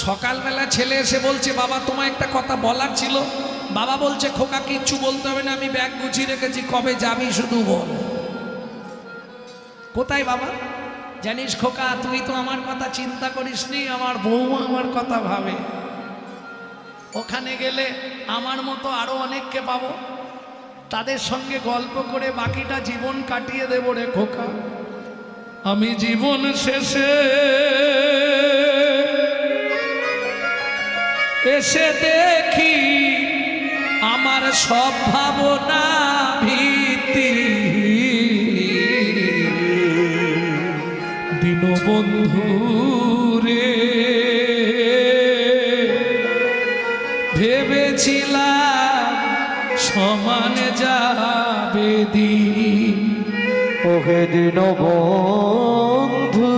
সকালবেলা ছেলে এসে বলছে, বাবা তোমায় একটা কথা বলার ছিল। বাবা বলছে, খোকা কিচ্ছু বলতে হবে না, আমি ব্যাগ গুছিয়ে রেখেছি, কবে যাবি শুধু বল। কোথায় বাবা? জানিস খোকা, তুই তো আমার কথা চিন্তা করিসনি, আমার বৌমা আমার কথা ভাবে। ওখানে গেলে আমার মতো আরো অনেককে পাবো, তাদের সঙ্গে গল্প করে বাকিটা জীবন কাটিয়ে দেব রে খোকা। আমি জীবন শেষে এসে দেখি আমার সব ভাবনা ভীতি, দীনবন্ধু রে ভেবেছিলাম সমান যাবে দিন, ওহে দীনবন্ধু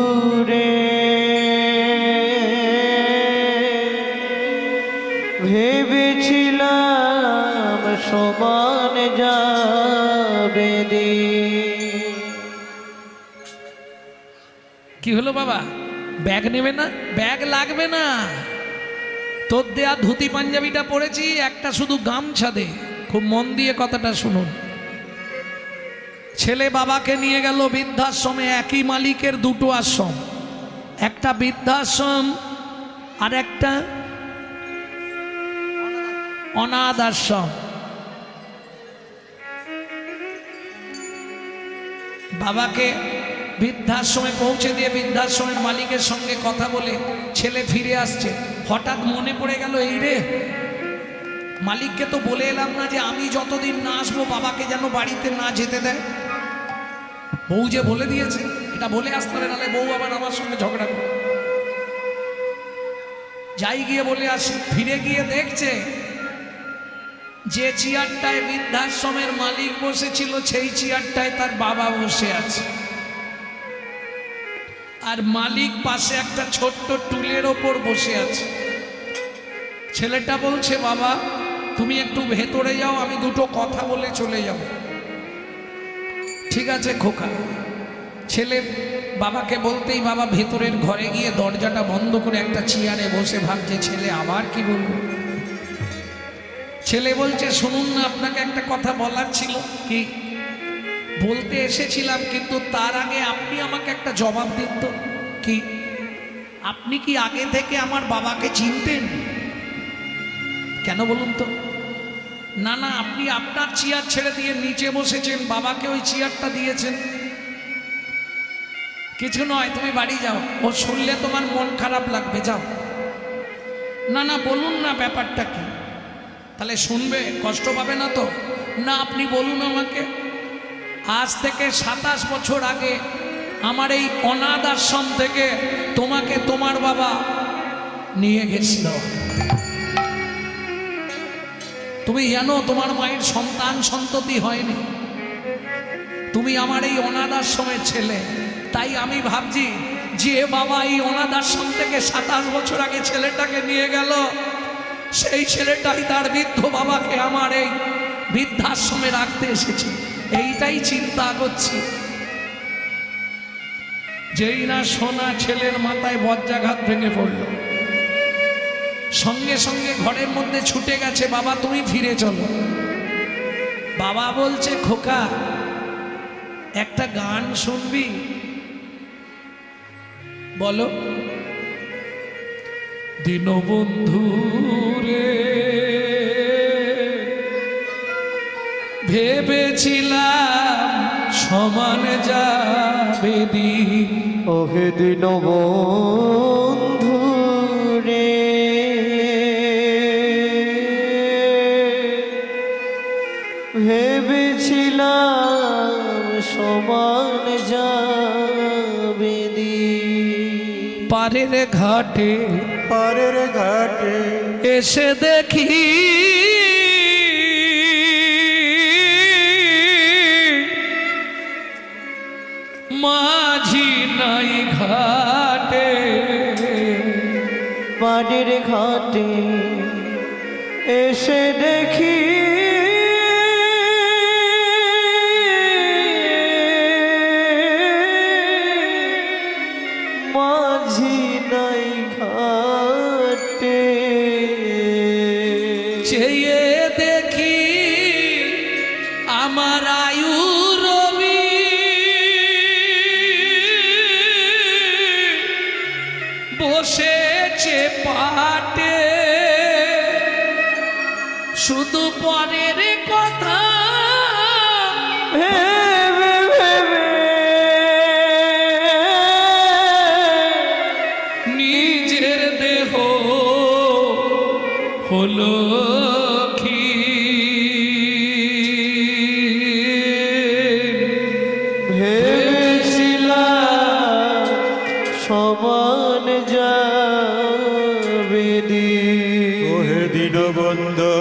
রে ভেবেছিলাম সমান যাবে দিন। কি হলো বাবা, ব্যাগ নেবে না? ব্যাগ লাগবে না, তোর দেয়া ধুতি পাঞ্জাবিটা পরেছি, একটা শুধু গামছা দে। খুব মন দিয়ে কথাটা শুনুন। ছেলে বাবাকে নিয়ে গেল বৃদ্ধাশ্রমে, একই মালিকের দুটো আশ্রম, একটা বৃদ্ধাশ্রম আর একটা অনাথ আশ্রম। বাবাকে বৃদ্ধাশ্রমে পৌঁছে দিয়ে বৃদ্ধাশ্রমের মালিকের সঙ্গে কথা বলে ছেলে ফিরে আসছে। হঠাৎ মনে পড়ে গেল, এই রে, মালিককে তো বলে এলাম না যে আমি যতদিন না আসবো বাবাকে যেন বাড়িতে না যেতে দেয়। বউ যে বলে দিয়েছে, এটা বলে আসতে হবে, নাহলে বউ আবার আমার সঙ্গে ঝগড়া করে। যাই গিয়ে বলে আসি। ফিরে গিয়ে দেখছে যে চেয়ারটায় বৃদ্ধাশ্রমের মালিক বসেছিল সেই চেয়ারটায় তার বাবা বসে আছে, আর মালিক পাশে একটা ছোট্ট টুলের ওপর বসে আছে। ছেলেটা বলছে, বাবা তুমি একটু ভেতরে যাও, আমি দুটো কথা বলে চলে যাব। ঠিক আছে খোকা। ছেলে বাবাকে বলতেই বাবা ভেতরের ঘরে গিয়ে দরজাটা বন্ধ করে একটা চেয়ারে বসে ভাবছে ছেলে আবার কি বলবো। ছেলে বলছে, শুনুন না, আপনাকে একটা কথা বলার ছিল। কি? বলতে এসেছিলাম, কিন্তু তার আগে আপনি আমাকে একটা জবাব দিন তো। কি? আপনি কি আগে থেকে আমার বাবাকে চিনতেন? কেন বলুন তো? না না, আপনি আপনার চেয়ার ছেড়ে দিয়ে নিচে বসেছেন, বাবাকে ওই চেয়ারটা দিয়েছেন। কিছু নয়, তুমি বাড়ি যাও, ও শুনলে তোমার মন খারাপ লাগবে, যাও। না না, বলুন না ব্যাপারটা কি। তাহলে শুনবে, কষ্ট পাবে না তো? না, আপনি বলুন আমাকে। আজ থেকে 27 বছর আগে আমার এই অনাথ আশ্রম থেকে তোমাকে তোমার বাবা নিয়ে গেছিল। তুমি জানো তোমার মায়ের সন্তান সন্ততি হয়নি, তুমি আমার এই অনাথ আশ্রমের ছেলে। তাই আমি ভাবছি যে বাবা এই অনাথ আশ্রম থেকে 27 বছর আগে ছেলেটাকে নিয়ে গেল, সেই ছেলেটাই তার বৃদ্ধ বাবাকে আমার এই বৃদ্ধাশ্রমে রাখতে এসেছে। এইটাই চিন্তা করছি। যেই না শোনা ছেলের মাথায় বজ্রাঘাত ভেঙে পড়ল, সঙ্গে সঙ্গে ঘরের মধ্যে ছুটে গেছে, বাবা তুমি ফিরে চলো। বাবা বলছে, খোকা একটা গান শুনবি? বলো। দীনবন্ধু রে ভেবেছিলাম সমান যাবে দিন, ওহে দীনবন্ধু রে ভেবেছিলাম সমান যাবে দিন। পারের ঘাটে পারের ঘাটে এসে দেখি মাঝি নাই ঘাটে, পারের ঘাটে এসে দেখি মাঝি নাই ঘাটে। বসেছে পাটে শুধু পরের কথা ভেবে ভেবে নিজের দেহ হলো ভেবেছিলাম সমান যাবে দিন। ওহে দীনবন্ধু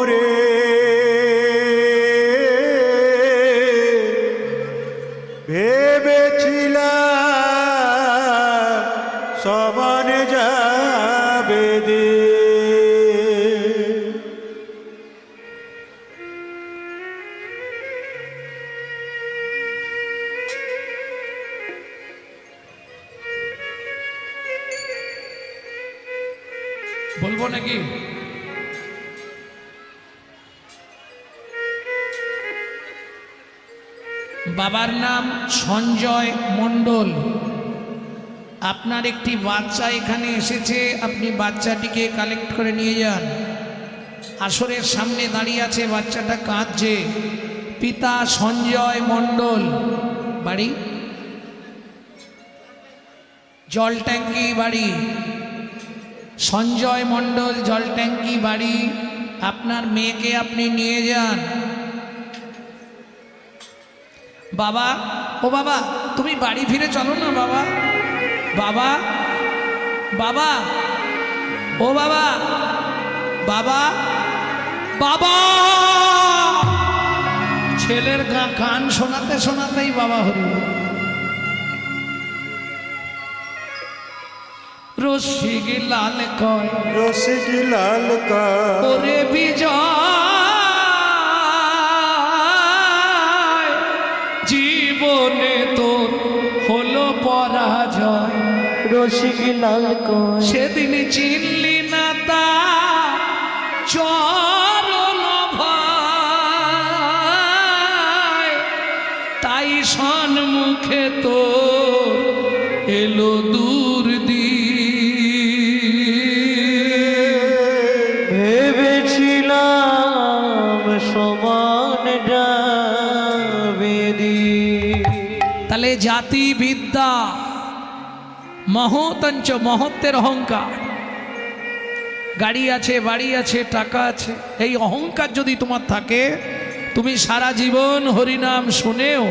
রে ভেবেছিলাম সমান যাবে দিন। বলবো নাকি? বাবার নাম সঞ্জয় মণ্ডল। আপনার একটি বাচ্চা এখানে এসেছে, আপনি বাচ্চাটিকে কালেক্ট করে নিয়ে যান। আসরের সামনে দাঁড়িয়ে আছে, বাচ্চাটা কাঁদছে। পিতা সঞ্জয় মণ্ডল, বাড়ি জল ট্যাঙ্কি বাড়ি। সঞ্জয় মণ্ডল, জল ট্যাঙ্কি বাড়ি। আপনার মেয়েকে আপনি নিয়ে যান। বাবা, ও বাবা, তুমি বাড়ি ফিরে চলো না বাবা। বাবা, বাবা, ও বাবা, বাবা, বাবা। ছেলের গান শোনাতে শোনাতেই বাবা হরি রসিক লাল কয়, রসিক লাল কা ওরে বিজয়, জীবনে তোর হলো পরাজয়। রসিক লাল কয়, সেদিন চিনলি না তা চরণ ভাই, তাই সন্মুখে তোর এলো দূর ভেবেছিলাম সমান যাবে দিন। তাহলে জাতি বিদ্যা মহতঞ্চ, মহত্বের অহংকার। গাড়ি আছে, বাড়ি আছে, টাকা আছে, এই অহংকার যদি তোমার থাকে, তুমি সারা জীবন হরিনাম শুনেও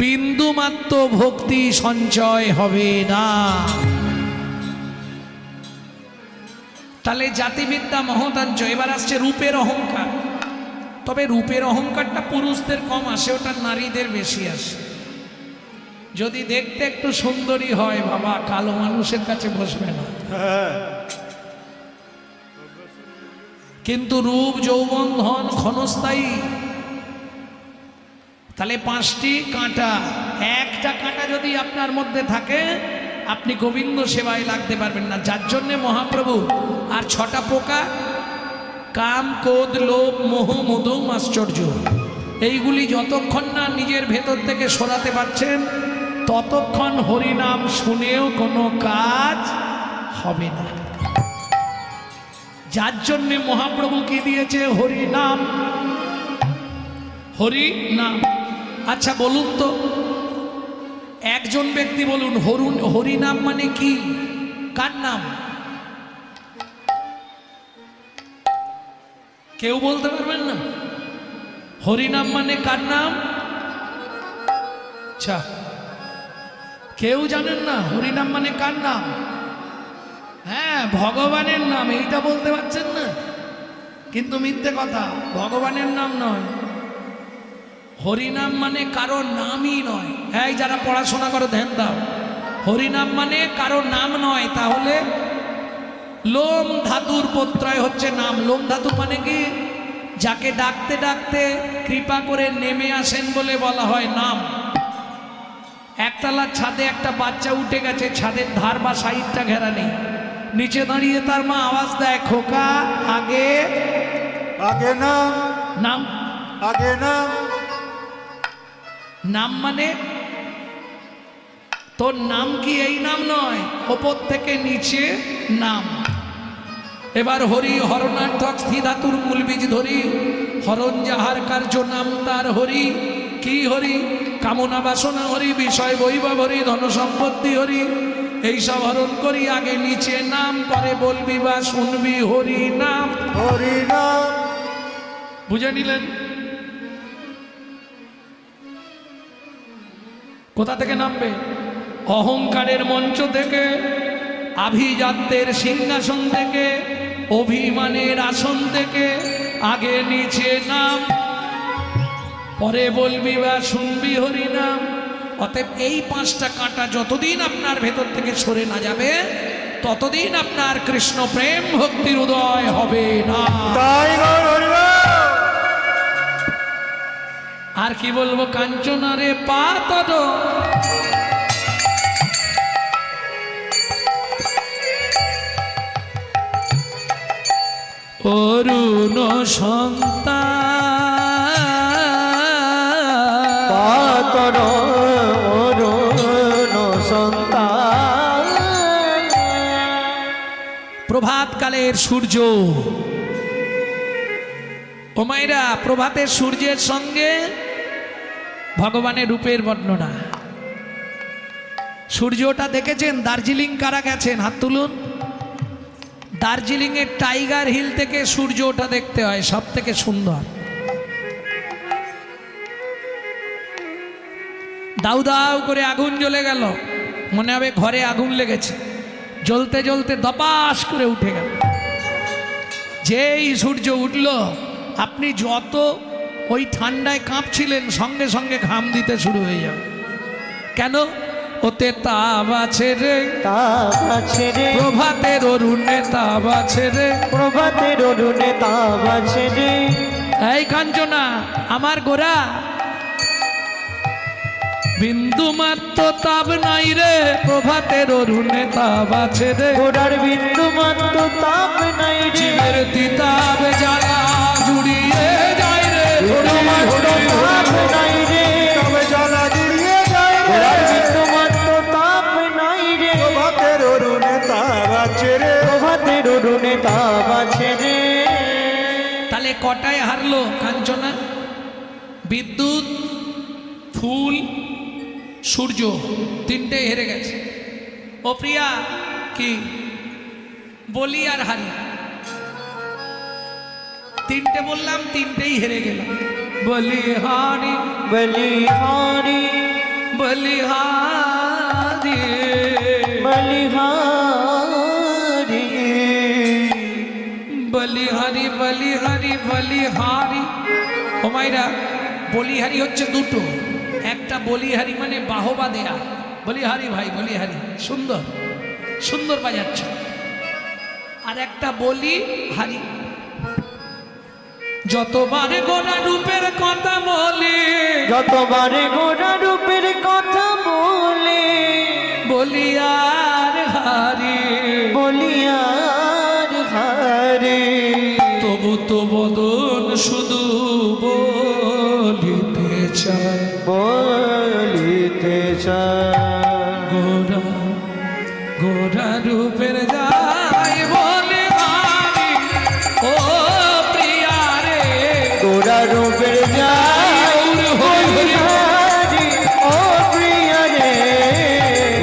বিন্দুমাত্র ভক্তি সঞ্চয় হবে না। তাহলে জাতিবিদ্যা মহতাঞ্চ। এবার আসছে রূপের অহংকার। তবে রূপের অহংকারটা পুরুষদের কম আসে, ওটা নারীদের বেশি আসে। যদি দেখতে একটু সুন্দরী হয় বাবা, কালো মানুষের কাছে বসবে না। কিন্তু রূপ, যৌবন, ধন ক্ষণস্থায়ী। তাহলে 5টি কাঁটা, একটা কাঁটা যদি আপনার মধ্যে থাকে, আপনি গোবিন্দ সেবায় লাগতে পারবেন না। যার জন্যে মহাপ্রভু আর 6টা পোকা, কাম, ক্রোধ, লোভ, মোহ, মদ, আশ্চর্য, এইগুলি যতক্ষণ না নিজের ভেতর থেকে সরাতে পারছেন, ততক্ষণ হরিনাম শুনেও কোনো কাজ হবে না। যার জন্যে মহাপ্রভু কি দিয়েছে? হরিনাম। হরিনাম। আচ্ছা বলুন তো, একজন ব্যক্তি বলুন, হরিনাম মানে কি? কার নাম? কেউ বলতে পারবেন না? হরিনাম মানে কার নাম? আচ্ছা, কেউ জানেন না হরিনাম মানে কার নাম? হ্যাঁ, ভগবানের নাম। এইটা বলতে পারছেন না, কিন্তু মিথ্যে কথা, ভগবানের নাম নয়। হরিনাম মানে কারো নামই নয়। এই যারা পড়াশোনা করো ধ্যান দাও, হরিনাম মানে কারো নাম নয়। তাহলে লোম ধাতুর প্রত্যয় হচ্ছে নাম। লোম ধাতু মানে কি? যাকে ডাকতে ডাকতে কৃপা করে নেমে আসেন বলে বলা হয় নাম। একতলার ছাদে একটা বাচ্চা উঠে গেছে, ছাদের ধার বা সাইডটা ঘেরা নেই, নিচে দাঁড়িয়ে তার মা আওয়াজ দেয়, খোকা আগে। আগে নাম, নাম, আগে নাম। নাম মানে তোর নাম কি এই নাম নয়, ওপর থেকে নিচে নাম। এবার হরি হরণার্থক স্থিধাতুর মূল বীজ ধরি, হরণ যাহার কার্য নাম তার হরি। কি হরি? কামনা বাসনা হরি, বিষয় বৈভব হরি, ধন সম্পত্তি হরি, এইসব হরণ করি। আগে নিচে নাম, পরে বলবি বা শুনবি হরি নাম। হরি নাম। বুঝে নিলেন? কোথা থেকে নামবে? অহংকারের মঞ্চ থেকে, আভিজাত্যের সিংহাসন থেকে, অভিমানের আসন থেকে। আগে নিচে নাম, পরে বলবি বা শুনবি হরি নাম। অতএব এই 5টা কাঁটা যতদিন আপনার ভেতর থেকে সরে না যাবে, ততদিন আপনার কৃষ্ণ প্রেম ভক্তির উদয় হবে না। তাই গৌর হরি বল। আর কি বলবো? কাঞ্চনারে পাতদ অরুণ সন্তান, পাতর অরুণ সন্তান। প্রভাতকালের সূর্য। ও মায়েরা, প্রভাতের সূর্যের সঙ্গে ভগবানের রূপের বর্ণনা। সূর্যটা দেখেছেন? দার্জিলিং কারা গেছেন? হাত তুলুন। দার্জিলিং এর টাইগার হিল থেকে সূর্য ওঠা দেখতে হয়, সব থেকে সুন্দর। দাউ দাউ করে আগুন জ্বলে গেল, মনে হবে ঘরে আগুন লেগেছে। জ্বলতে জ্বলতে দপাস করে উঠে গেল। যেই সূর্য উঠল, আপনি যত ওই ঠান্ডায় কাঁপছিলেন, সঙ্গে সঙ্গে ঘাম দিতে শুরু হয়ে যাবে। কেন? ওতে তাপ আছে রে, তাপ আছে রে, প্রভাতের অরুণে তাপ আছে রে। প্রভাতের অরুণে তাপ আছে রে। এই কাঞ্চনা আমার গোরা, বিন্দু মাত্র তাপ নাই রে, প্রভাতের অরুণে তাপ আছে রে। গোড়ার বিন্দু মাত্র তাপ নাই রে, জীবের তিতাব জ্বালা জুড়িয়ে যায় রে। বিন্দু মাত্র তাপ নাই রে, তবে জ্বালা জুড়িয়ে যায় রে। গোড়ার বিন্দু মাত্র তাপ নাই রে, প্রভাতের অরুণে তাপ আছে রে। প্রভাতের অরুণে তাপ আছে রে। তাহলে কটায় হারলো কাঞ্চনা? বিদ্যুৎ, ফুল, সূর্য, তিনটে হেরে গেছে। ও প্রিয়া, কি বলি আর হারি? তিনটে বললাম, তিনটেই হেরে গেল। বলি হারি, বলিহারি বলি হারি, বলিহারি বলিহারি, বলিহারি, বলিহারি। ও মাইরা, বলিহারি হচ্ছে দুটো। একটা বলিহারি মানে বাহবা দেয়া, বলিহারি ভাই, বলিহারি, সুন্দর সুন্দর বাজাচ্ছ। আর একটা বলি হারি। যতবার গোরা রূপের কথা বলে, যতবারে গোড়া রূপের কথা বলে, বলি আর হারি, বলিয়ার হারে, তবু তো বদন শুধু বলিতে চায়। বলিতে চায়। গোরা গোরা রূপের যাই বলে হারি, ও প্রিয়া রে। গোড়া রূপের যাই বলিহারি, ও প্রিয়া রে।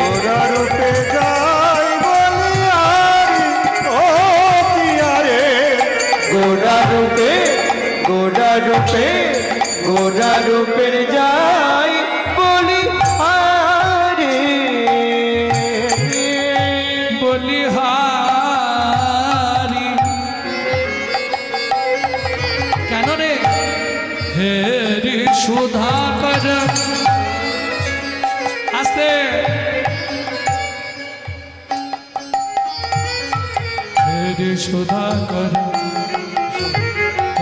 গোরা রূপে যাই বলিহারি, ও প্রিয়া রে। গোড়া রূপে, গোড়া রূপে, গোড়া রূপের যাই বলি হারে। বলিহারি কেন রে? হেরি সুধাকর, আস্তে। হেরি সুধাকর,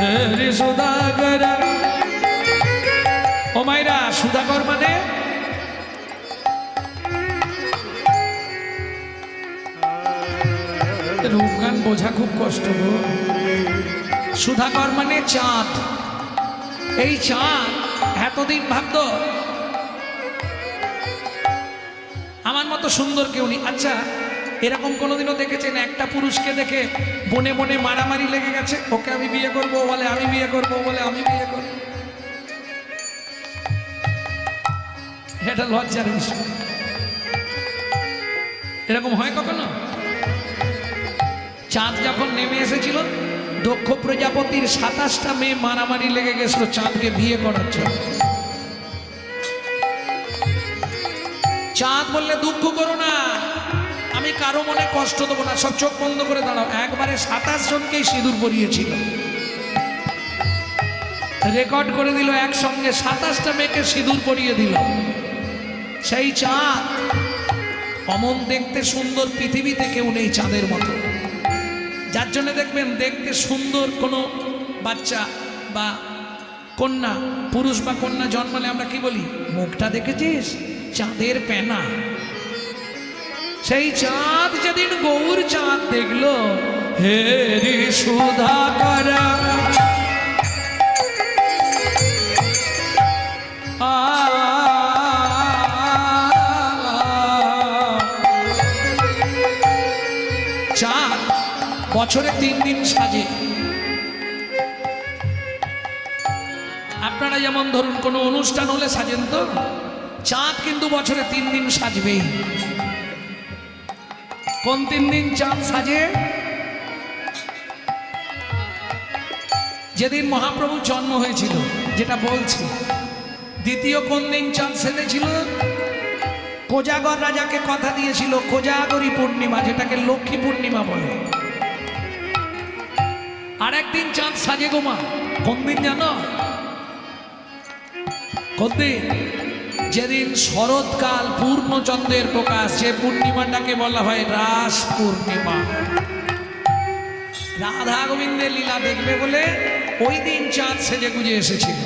হেরি সুধাকর। ও মাইরা, সুধাকর মানে রূপগান বোঝা খুব কষ্ট গো। সুধাকর মানে চাঁদ। এই চাঁদ এতদিন ভাবতো মতো সুন্দর কেউ নেই। আচ্ছা, এরকম কোনোদিনও দেখেছেন একটা পুরুষকে দেখে বনে বনে মারামারি লেগে গেছে? ওকে আমি বিয়ে করবো বলে আমি বিয়ে করবো বলে আমি বিয়ে করবো। এটা লজ্জার বিষয়। এরকম হয় কখনো? চাঁদ যখন নেমে এসেছিল, দক্ষ প্রজাপতির 27টা মেয়ে মারামারি লেগে গেছিল চাঁদকে বিয়ে করার জন্য। চাঁদ বললে দুঃখ করো না, আমি কারো মনে কষ্ট দেবো না, সব চোখ বন্ধ করে দাঁড়াও। একবারে 27 জনকেই সিঁদুর পরিয়েছিল, রেকর্ড করে দিল, একসঙ্গে 27টা মেয়েকে সিঁদুর পরিয়ে দিল। সেই চাঁদ অমন দেখতে সুন্দর পৃথিবীতে কেউ নেই চাঁদের মতো। যার জন্য দেখবেন দেখতে সুন্দর কোনো বাচ্চা বা কন্যা, পুরুষ বা কন্যা জন্মালে আমরা কি বলি? মুখটা দেখেছিস, চাঁদের পেনা। সেই চাঁদ যেদিন গৌর চাঁদ দেখলো, হে রে সুধা করা চাঁদ বছরে 3 দিন সাজে। আপনারা যেমন ধরুন কোনো অনুষ্ঠান হলে সাজেন, তো চাঁদ কিন্তু বছরে 3 দিন সাজবেই। কোন 3 দিন চাঁদ সাজে? যেদিন মহাপ্রভুর জন্ম হয়েছিল, যেটা বলছি। দ্বিতীয় কোন দিন চাঁদ সেজেছিল? কোজাগর রাজাকে কথা দিয়েছিল কোজাগরী পূর্ণিমা, যেটাকে লক্ষ্মী পূর্ণিমা বলে। আর একদিন চাঁদ সাজে গোমা, কোন দিন জানো? কোন দিন? যেদিন শরৎকাল পূর্ণচন্দ্রের প্রকাশ, যে পূর্ণিমাটাকে বলা হয় রাস পূর্ণিমা। রাধা গোবিন্দের লীলা দেখবে বলে ওই দিন চাঁদ সেজে গুজে এসেছিল।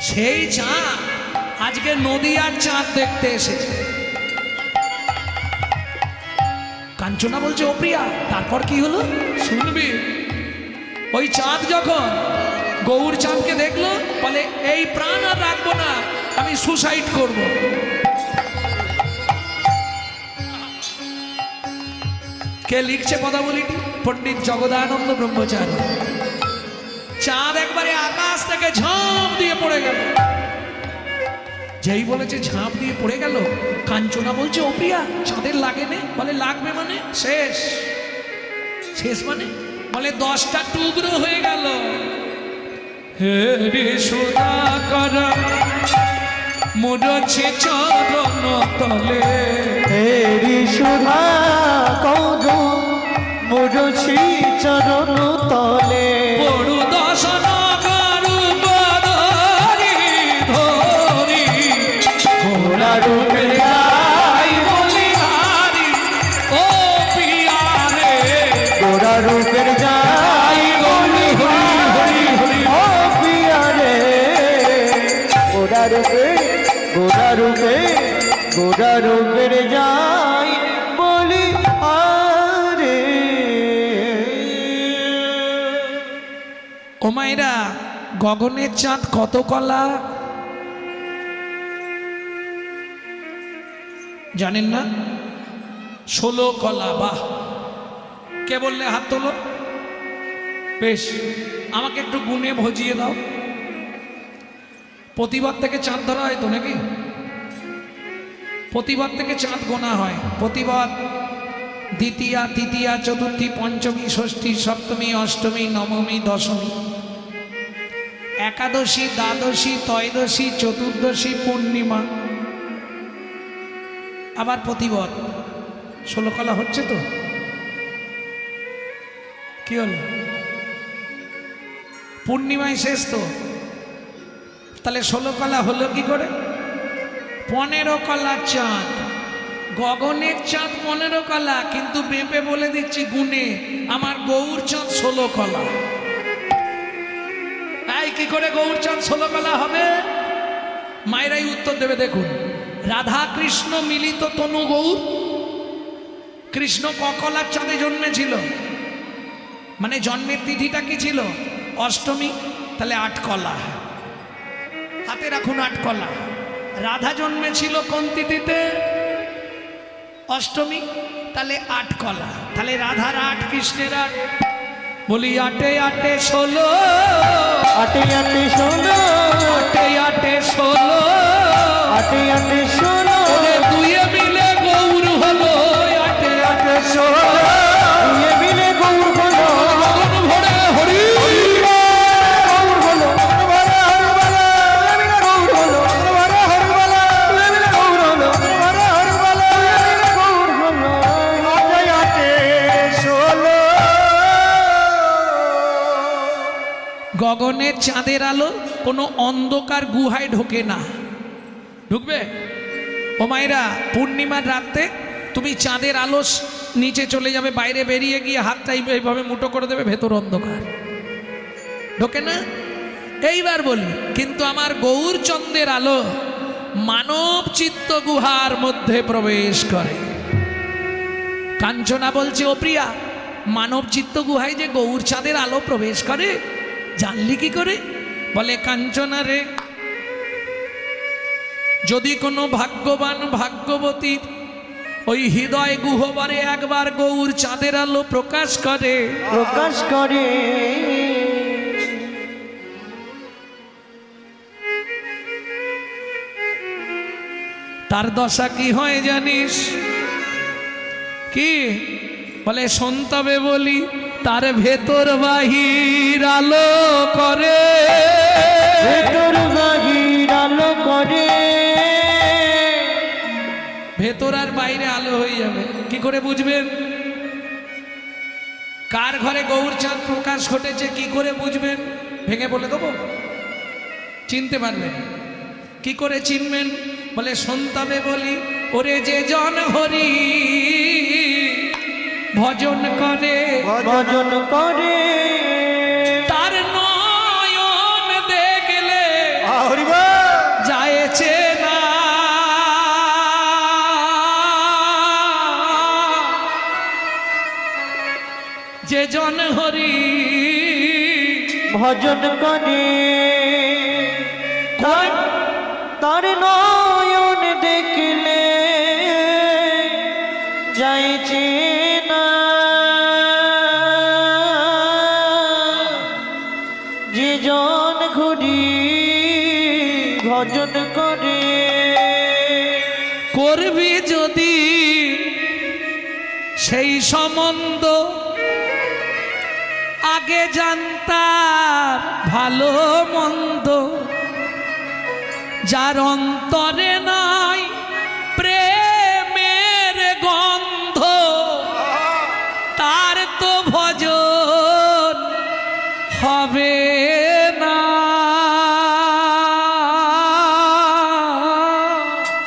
সেই চাঁদ আজকে নদিয়ার চাঁদ দেখতে এসেছে। কাঞ্চনা বলছে, ও প্রিয়া, তারপর কি হলো শুনবি। ওই চাঁদ যখন গৌর চাঁদকে দেখলো, বলে এই প্রাণ আর রাখবো না, আমি সুসাইড করব। কে লিখছে পদাবলীটি? পণ্ডিত জগদানন্দ ব্রহ্মচারী। চাঁদ একবারে আকাশ থেকে ঝাঁপ দিয়ে পড়ে গেল। যেই বলেছে ঝাঁপ দিয়ে পড়ে গেল, কাঞ্চনা বলছে, ও প্রিয়া, চাঁদের লাগে নে? বলে লাগবে মানে শেষ। শেষ মানে? বলে 10টা টুকরো হয়ে গেল। হে রে সুধা করা মুড়ছে চরণ তলে, হেরি সুধা কৌর মুড়ছি চরণ তলে। বড়ু দশন করু বদরি ধরি, ঘোড়া রূপে যাই বলি হারি ও প্রিয়া রে। ঘোড়া রূপের যাই বলি হরি হরি ও প্রিয়া রে। ঘোড়া রূপে ঘোড়া রূপে ঘোড়া রূপের যাই বলি আরে। ও মায়েরা, গগনের চাঁদ কত কলা জানেন না? 16 কলা। বাহ! কে বললে হাত তোলো। বেশ, আমাকে একটু গুনে ভজিয়ে দাও। প্রতিবার থেকে চাঁদ ধরা হয় তো নাকি? প্রতিবার থেকে চাঁদ গোনা হয়। প্রতিবার দ্বিতীয়া, তৃতীয়া, চতুর্থী, পঞ্চমী, ষষ্ঠী, সপ্তমী, অষ্টমী, নবমী, দশমী, একাদশী, দ্বাদশী, ত্রয়োদশী, চতুর্দশী, পূর্ণিমা, আবার প্রতিবার 16 কলা হচ্ছে তো। কি হলো? পূর্ণিমায় শেষ তো, তাহলে 16 কলা হলো কি করে? 15 কলা চাঁদ। গগনের চাঁদ 15 কলা, কিন্তু বেঁপে বলে দিচ্ছি গুনে, আমার গৌর চাঁদ 16 কলা। তাই কি করে গৌর চাঁদ 16 কলা হবে? মায়েরাই উত্তর দেবে। দেখুন, রাধা কৃষ্ণ মিলিত তনু গৌর। কৃষ্ণ কলার চাঁদে জন্মেছিল, মানে জন্মের তিথিটা কি ছিল? অষ্টমী, তাহলে 8 কলা। হাতে রাখুন 8 কলা। রাধা জন্মেছিল কোন তিথিতে? অষ্টমী, তাহলে 8 কলা, তাহলে রাধার 8 কৃষ্ণের 8, বলি 8 8 16, 8 8 16, 8 8 16, 8 8 16, ওরে দুয়ে মিলে গৌর হলো 8 8 16, দুয়ে মিলে গৌর হলো, গগন ভরে হরি গৌর হলো, দুয়ে মিলে গৌর হলো, দুয়ে মিলে গৌর হলো, দুয়ে মিলে গৌর হলো। গগনের চাঁদের আলো কোনো অন্ধকার গুহায় ঢোকে না, ঢুকবে? ও মায়েরা, পূর্ণিমার রাতে তুমি চাঁদের আলো নিচে চলে যাবে, বাইরে বেরিয়ে গিয়ে হাতটা এইভাবে মুঠো করে দেবে, ভেতর অন্ধকার, ঢোকে না। এইবার বলি, কিন্তু আমার গৌরচন্দ্রের আলো মানব চিত্ত গুহার মধ্যে প্রবেশ করে। কাঞ্চনা বলছে, ও প্রিয়া, মানব চিত্ত গুহায় যে গৌর চাঁদের আলো প্রবেশ করে জানলি কি করে? বলে, কাঞ্চনা রে, যদি কোনো ভাগ্যবান ভাগ্যবতীর ওই হৃদয় গুহবারে একবার গৌর চাঁদের আলো প্রকাশ করে, প্রকাশ করে, তার দশা কি হয় জানিস? কি বলে? সন্তবে বলি, তার ভেতর বাহির আলো করে, ভেতর বাহির আলো করে, ভেতর আর বাইরে আলো হয়ে যাবে। কি করে বুঝবেন কার ঘরে গৌর চাঁদ প্রকাশ ঘটেছে? কি করে বুঝবেন? ভেঙে বলে দেবো, চিনতে পারবেন। কি করে চিনবেন? বলে, সন্তবে বলি, ওরে যে জন হরি ভজন করে, ভজন করে, তার নয়ন দেখলে যায়ছে না, যে জন হরি ভজন করে, তার নয়ন দেখলে যাইছে না, যে জন ঘুরি ভজন করে। করবি যদি সেই সম্বন্ধ আগে জানতার ভালো মন্দ, যার অন্তরে নাই প্রেমের গন্ধ, তার তো ভজন হবে না।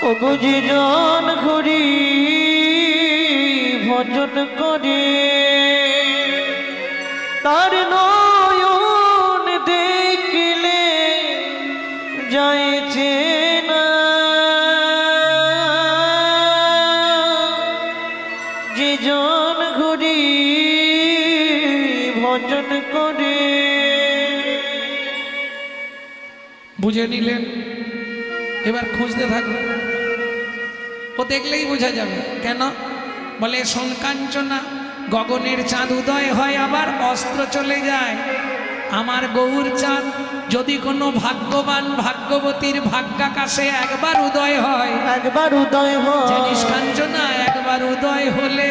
ও বুঝি জন ঘুরি ভজন করে, তার নয়ন দেখলে যাইছে না, যে জন ঘুরি ভজন করে। বুঝে নিলেন? এবার খুঁজতে থাকবে, ও দেখলেই বোঝা যাবে। কেন? বলে, শোন কাঞ্চনা, গগনের চাঁদ উদয় হয় আবার অস্ত্র চলে যায়। আমার গৌর চাঁদ যদি কোনো ভাগ্যবান ভাগ্যবতীর ভাগ্যাকাশে একবার উদয় হয়, একবার উদয় জানিস হয়, কাঞ্চনা, একবার উদয় হলে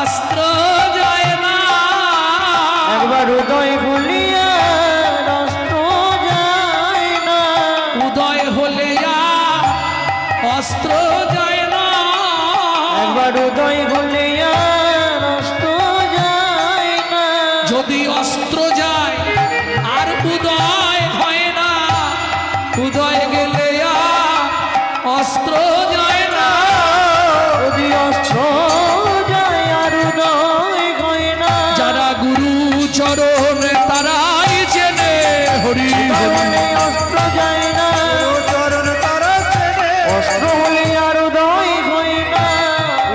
অস্ত্র যায় না, একবার উদয় বলিয়া অস্ত্র যায় না, উদয় হলে অস্ত্র যায় না, একবার উদয় বলিয়া অস্ত্র যায় না, যদি অস্ত্র যায় আর উদয় হয় না, উদয় গেলে অস্ত্র যায় না, যদি অস্ত্র যায় আর উদয় হয় না, যারা গুরু চরণ তারাই চেনে হরি হরি। তাহলে অস্ত্র যায় না, অস্ত্র হলে আর উদয় হয় না,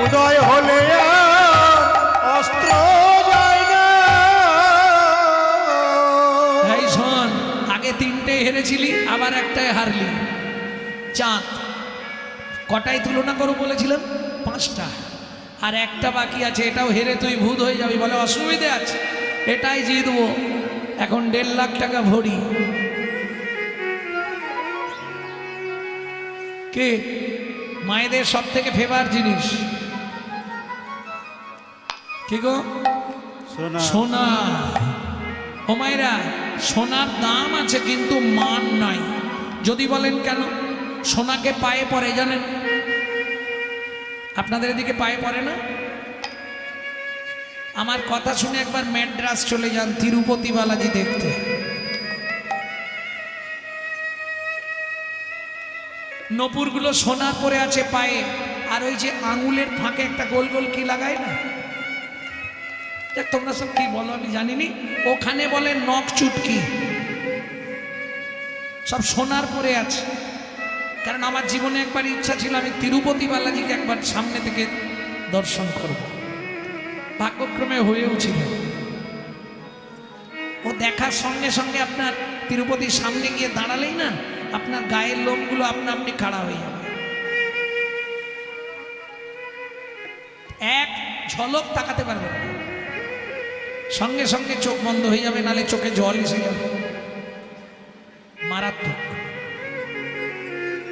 উদয় হলে অস্ত্র যায় না। এই শোন, আগে 3টে হেরেছিলি, আবার একটাই হারলি। চাঁদ কটায় তুলনা করো বলেছিলাম? 5টা। আর একটা বাকি আছে, এটাও হেরে তুই ভূত হয়ে যাবি। বলে অসুবিধে আছে, এটাই জিতবো। এখন 1.5 লাখ টাকা ভরি। কে মায়েদের সব থেকে ফেভার জিনিস কি গো? সোনা। সোনা। ও মায়েরা, সোনার দাম আছে কিন্তু মান নাই। যদি বলেন কেন? সোনাকে পায়ে পড়ে, জানেন? আপনাদের এদিকে পায়ে পড়ে না? আমার কথা শুনে একবার ম্যাড্রাস চলে যান তিরুপতি বালাজি দেখতে। নপুরগুলো সোনার পরে আছে পায়ে, আর ওই যে আঙুলের ফাঁকে একটা গোল গোল কি লাগায় না, দেখ তোমরা সব কি বলো আমি জানিনি, ওখানে বলে নখ চুটকি। সব সোনার পরে আছে। কারণ আমার জীবনে একবার ইচ্ছা ছিল আমি তিরুপতি বালাজিকে একবার সামনে থেকে দর্শন করব, ভাগ্যক্রমে হয়েও ছিল। ও দেখার সঙ্গে সঙ্গে আপনার তিরুপতির সামনে গিয়ে দাঁড়ালেই না আপনার গায়ের লোমগুলো আপনা আপনি খাড়া হয়ে যাবে। এক ঝলক তাকাতে পারবেন না, সঙ্গে সঙ্গে চোখ বন্ধ হয়ে যাবে, নালে চোখে জল এসে যাবে, মারাত্মক।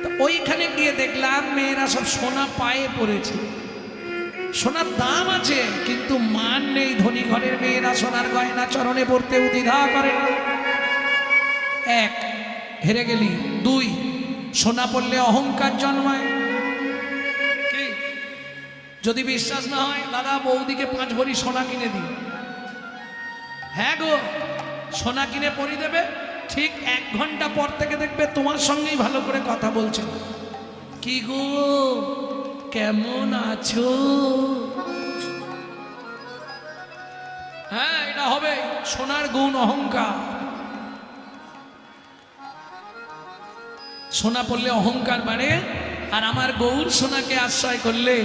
তো ওইখানে গিয়ে দেখলাম মেয়েরা সব সোনা পায়ে পড়েছে। সোনার দাম আছে কিন্তু মান নেই। ধনী ঘরের মেয়েরা সোনার গয়না চরণে পড়তে দ্বিধা করে না। 1 হেরে গেলি। 2 সোনা পড়লে অহংকার জন্মায়। কি? যদি বিশ্বাস না হয় দাদা বৌদিকে 5 ভরি সোনা কিনে দিই। হ্যাঁ গো, সোনা কিনে পরি দেবে, ঠিক 1 ঘন্টা পর থেকে দেখবে তোমার সঙ্গেই ভালো করে কথা বলছে। কি গো কেমন আছো? হ্যাঁ, এটা হবে সোনার গুণ, অহংকার। সোনা পড়লে অহংকার বাড়ে, আর আমার গৌর সোনাকে আশ্রয় করলে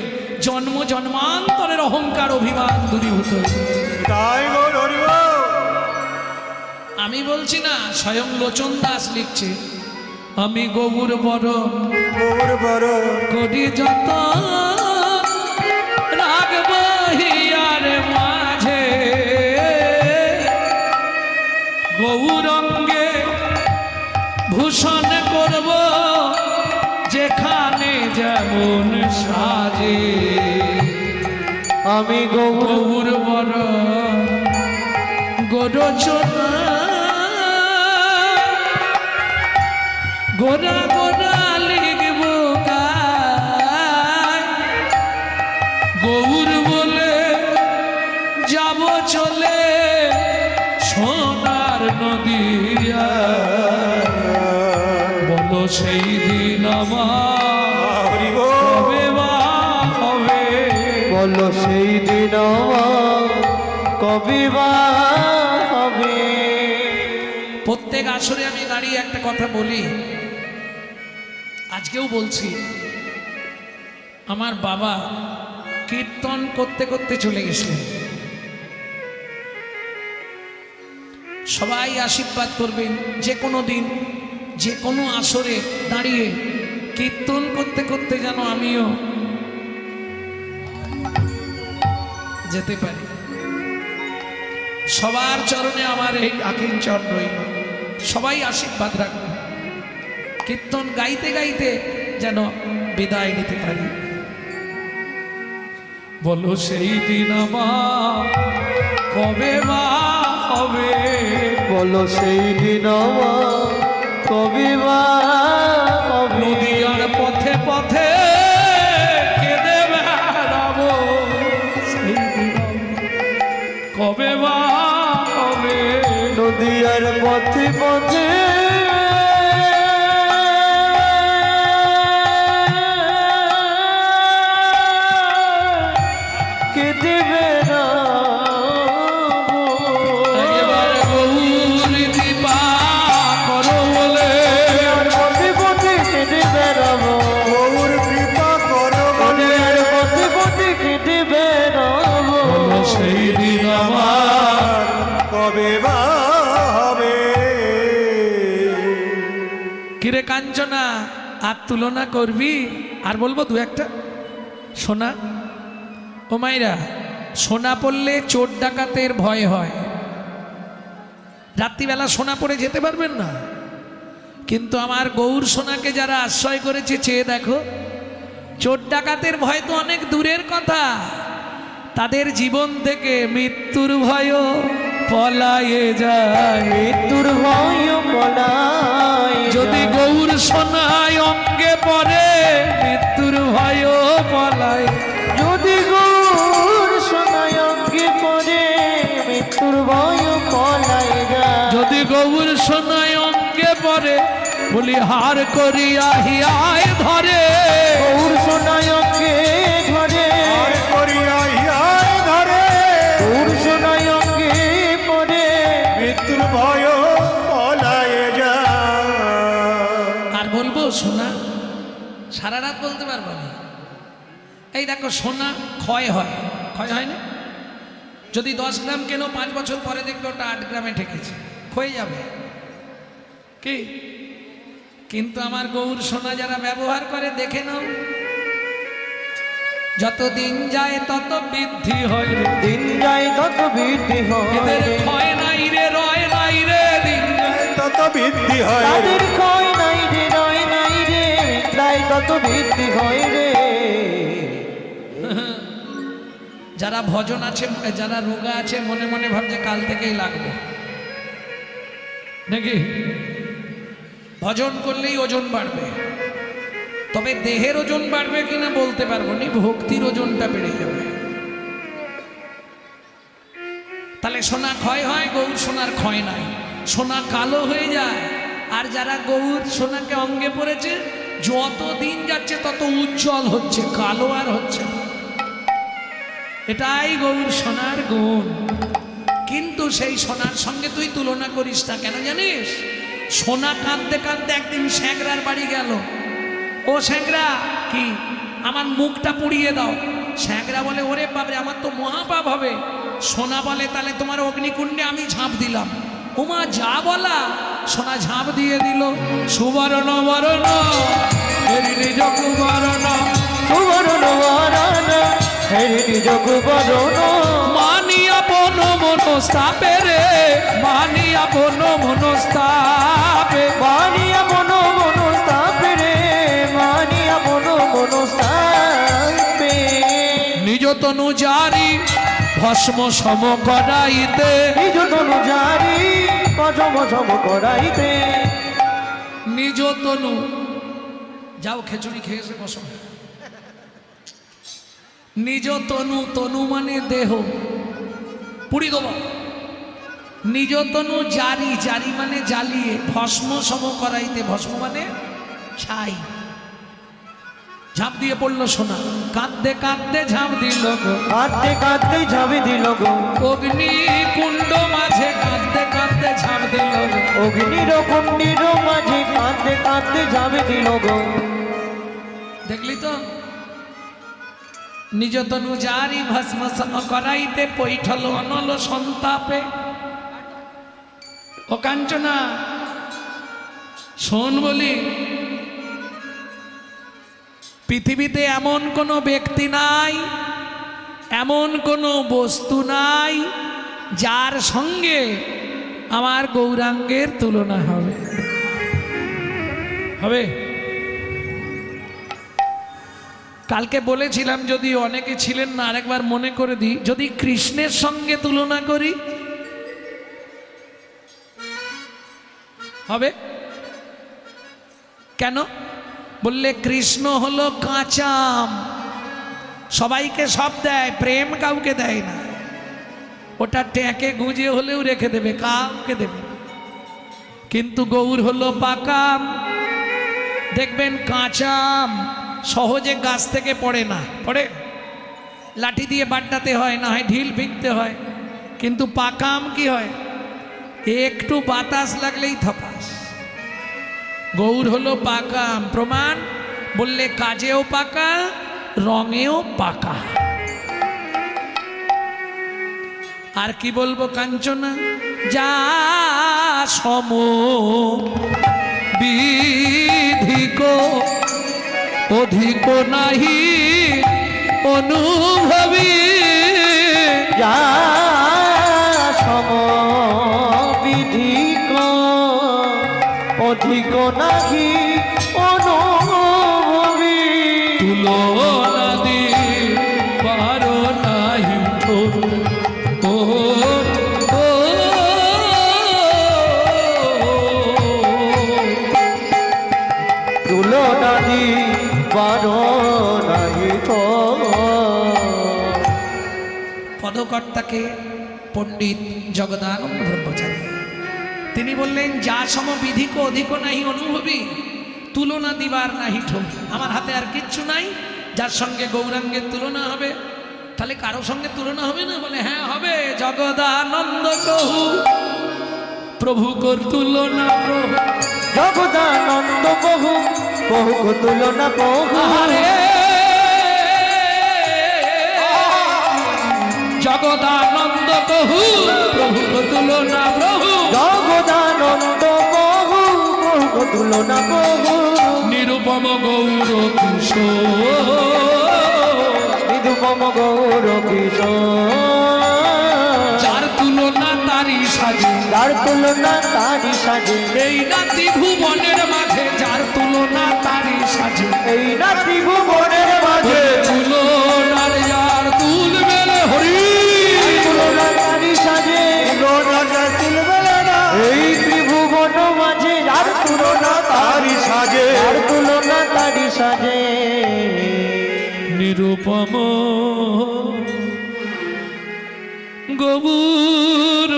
জন্ম জন্মান্তরের অহংকার অভিমান দূরীভূত হয়ে যায়। তাই গো হরি বল। আমি বলছি না, স্বয়ং লোচন দাস লিখছে, আমি গৌর বড় গৌর বড় করি যত রাগব হিয়ার মাঝে, গৌরঙ্গে ভূষণ করব যেখানে যেমন সাজে। আমি গৌর গৌর বড় গোরচনা, গোরা গোরা লিখব গায়, গৌর বলে যাব চলে সোনার নদিয়া। বলো সেই দিন আমার হরি বল। কবে বা হবে? বলো সেই দিন আমার কবে বা হবে? প্রত্যেক আসরে আমি দাঁড়িয়ে একটা কথা বলি, আজকেও বলছি। আমার বাবা কীর্তন করতে করতে চলে গেছিলেন। সবাই আশীর্বাদ করবেন, যে কোনো দিন যে কোনো আসরে দাঁড়িয়ে কীর্তন করতে করতে যেন আমিও যেতে পারি। সবার চরণে আমার এই আকিঞ্চন রইল, সবাই আশীর্বাদ রাখবে। কীর্তন গাইতে গাইতে যেন বিদায় নিতে পারি। বলো সেই দিন আমার কবে বা হবে? বলো সেই দিন আমার কবে বা হবে? নদীয়ার পথে পথে কেঁদে বেড়াবো, সেই দিন কবে বা হবে? নদীয়ার পথে পথে কেঁদে বেড়াবো। একেবারে গৌর কৃপা করো বলে পথে পথে কেঁদে বেড়াবো। গৌর কৃপা করো বলে নদীয়ার পথে পথে কেঁদে বেড়াবো। বলো সেই দিন আমার কবে বা হবে? কিরে কাঞ্চনা, আর তুলনা করবি? আর বলবো দু একটা? সোনা, ও মাইরা, সোনা পড়লে চোর ডাকাতের ভয় হয়। রাত্রিবেলা সোনা পরে যেতে পারবেন না, কিন্তু আমার গৌর সোনাকে যারা আশ্রয় করেছে চেয়ে দেখো, চোর ডাকাতের ভয় তো অনেক দূরের কথা, তাদের জীবন থেকে মৃত্যুর ভয়ও পলায়ে যায়। মৃত্যুর ভয় পলায় যদি গৌর সোনায় অঙ্গে পড়ে, মৃত্যুর ভয়ও পলায়। যদি গৌর সোনায় অঙ্গে পড়ে, মৃত্যুর ভয় পলায় যায়। যদি গৌর সোনায় অঙ্গে পড়ে, বলি হার করিয়া হিয়ায় ধরে। গৌর সোনায় অঙ্গে ধরে, আর করিয়া ইহায় ধরে, গৌর সোনায় অঙ্গে পড়ে, মৃত্যুর ভয় পলায়ে যায়। আর বলবো সোনা সারা রাত বলতে পারবো না। এই দেখো সোনা ক্ষয় হয়, ক্ষয় হয় না? যদি 10 গ্রাম কেন 5 বছর পরে দেখবে ওটা 8 গ্রামে ঠেকেছে, ক্ষয়ে যাবে কি? কিন্তু আমার গৌর সোনা যারা ব্যবহার করে দেখে নাও, যত দিন যায় তত বৃদ্ধি হয় রে। দিন যায় তত বৃদ্ধি এদের হয়, ক্ষয় নাই রে, রয় নাই রে, দিন যায়। তত বৃদ্ধি হয় তাদের ক্ষয় নাই রে, রয় নাই রে, তাই তত বৃদ্ধি হয় রে। যারা ভজন আছে, যারা রোগা আছে, মনে মনে ভাবছে কাল থেকেই লাগবে নাকি? ভজন করলেই ওজন বাড়বে, তবে দেহের ওজন বাড়বে কিনা বলতে পারবো না, ভক্তির ওজনটা বেড়ে যাবে। তাহলে সোনা ক্ষয় হয়, গৌর সোনার ক্ষয় নাই। সোনা কালো হয়ে যায়, আর যারা গৌর সোনাকে অঙ্গে পড়েছে, যত দিন যাচ্ছে তত উজ্জ্বল হচ্ছে, কালো আর হচ্ছে না। এটাই গৌর সোনার গুণ। কিন্তু সেই সোনার সঙ্গে তুই তুলনা করিস না, কেন জানিস? সোনা কাঁদতে কাঁদতে একদিন স্যাংরার বাড়ি গেল। ও স্যাংরা, কি আমার মুখটা পুড়িয়ে দাও। স্যাংরা বলে, ওরে বাবরে, আমার তো মহাপাপ হবে। সোনা বলে, তাহলে তোমার অগ্নিকুণ্ডে আমি ঝাঁপ দিলাম। ওমা যা বলা, সোনা ঝাঁপ দিয়ে দিল। সুবর্ণ বরণ এর নিজ কুবরণ, সুবর্ণ বরণ হেরি নিজ কুবরণ, মানিয়া বন মনস্তাপে রে, মানিয়া বন মনস্তাপে। মানিয়া মন মনস্তাপে রে, মানিয়া মন মনস্তাপে। নিজ তনু জারি ভস্ম সম করাইতে, নিজ তনু জারি ভস্ম সম করাইতে। নিজ তনু, যাও খেচুড়ি খেয়ে এসে বসো। নিজ তনু, তনু মানে দেহ, পুড়ি দেব। নিজ তনু জারি, জারি মানে জ্বালিয়ে, ভস্ম সম করাইতে, ভস্ম মানে ছাই। ঝাঁপ দিয়ে পড়লো সোনা, কাঁদতে কাঁদতে ঝাঁপ দিল গো। কাঁদতে কাঁদতে ঝাঁপে দিল গো, অগ্নি কুণ্ড মাঝে কাঁদতে কাঁদতে ঝাঁপ দিল গো। অগ্নির কুণ্ডির মাঝে কাঁদতে কাঁদতে ঝাঁপে দিল গো। দেখলি তো, নিজ তনু জারি ভস্ম সম করাইতে, পৈঠল অনল সন্তাপে। ও কাঞ্চনা শোন বলি, পৃথিবীতে এমন কোনো ব্যক্তি নাই, এমন কোনো বস্তু নাই যার সঙ্গে আমার গৌরাঙ্গের তুলনা হবে। হবে? কালকে বলেছিলাম, যদি অনেকে ছিলেন না, আরেকবার মনে করে দিই, যদি কৃষ্ণের সঙ্গে তুলনা করি হবে? কেন বললে, কৃষ্ণ হলো কাঁচা আম, সবাইকে সব দেয়, প্রেম কাউকে দেয় না। ওটা ট্যাঁকে গুঁজে হলেও রেখে দেবে, কাউকে দেবে না। কিন্তু গৌর হলো পাকা আম। দেখবেন কাঁচা আম সহজে গাছ থেকে পড়ে না, পড়ে লাঠি দিয়ে বাড্ডাতে হয়, না হয় ঢিল ফিকতে হয়। কিন্তু পাকা আম কি হয়, একটু বাতাস লাগলেই থপাস। গৌর হলো পাকা আম, প্রমাণ বললে কাজেও পাকা, রঙেও পাকা। আর কি বলবো কাঞ্চনা, যা সম বিধিক অধিক নাহি অনুভবী যা সমবিধিক অধিক নাহি অনুভবী তুলনা দিবার নাহি ঠোর। ও ও তুলনা দিবার নাহি ঠোর। পদকর্তাকে পণ্ডিত জগদানন্দ ব্রহ্মচারী তিনি বললেন, যা সম বিধিক অধিক নাহি অনুভবী, তুলনা দিবার নাহি ঠোর। আমার হাতে আর কিচ্ছু নাই যার সঙ্গে গৌরাঙ্গের তুলনা হবে। তাহলে কারো সঙ্গে তুলনা হবে না? বলে হ্যাঁ হবে। জগদানন্দ কহু প্রভু কর তুলনা প্রভু। জগদানন্দ বহু বহু তুলনা বহু। আরে জগদানন্দ কহু প্রভু কর তুলনা প্রভু। জগদানন্দ বহু বহু তুলনা বহু। নিরুপম গৌর কিশোর, নিরুপম গৌর কিশোর। যার তুলনা তারি সাজে, যার তুলনা তারি সাজে। এই নাতি ভুবনের মাঝে যার তুলনা তারি সাজে। এই না ত্রিভুবনের মাঝে তুলনার যার তুল মেলে হরি, তুলনা তারি সাজে। রাজা তুলবেলা না এই ত্রিভুবন মাঝে যার তুলনা তারি সাজে। যার তুলনা তারি সাজে। নিরুপম গৌর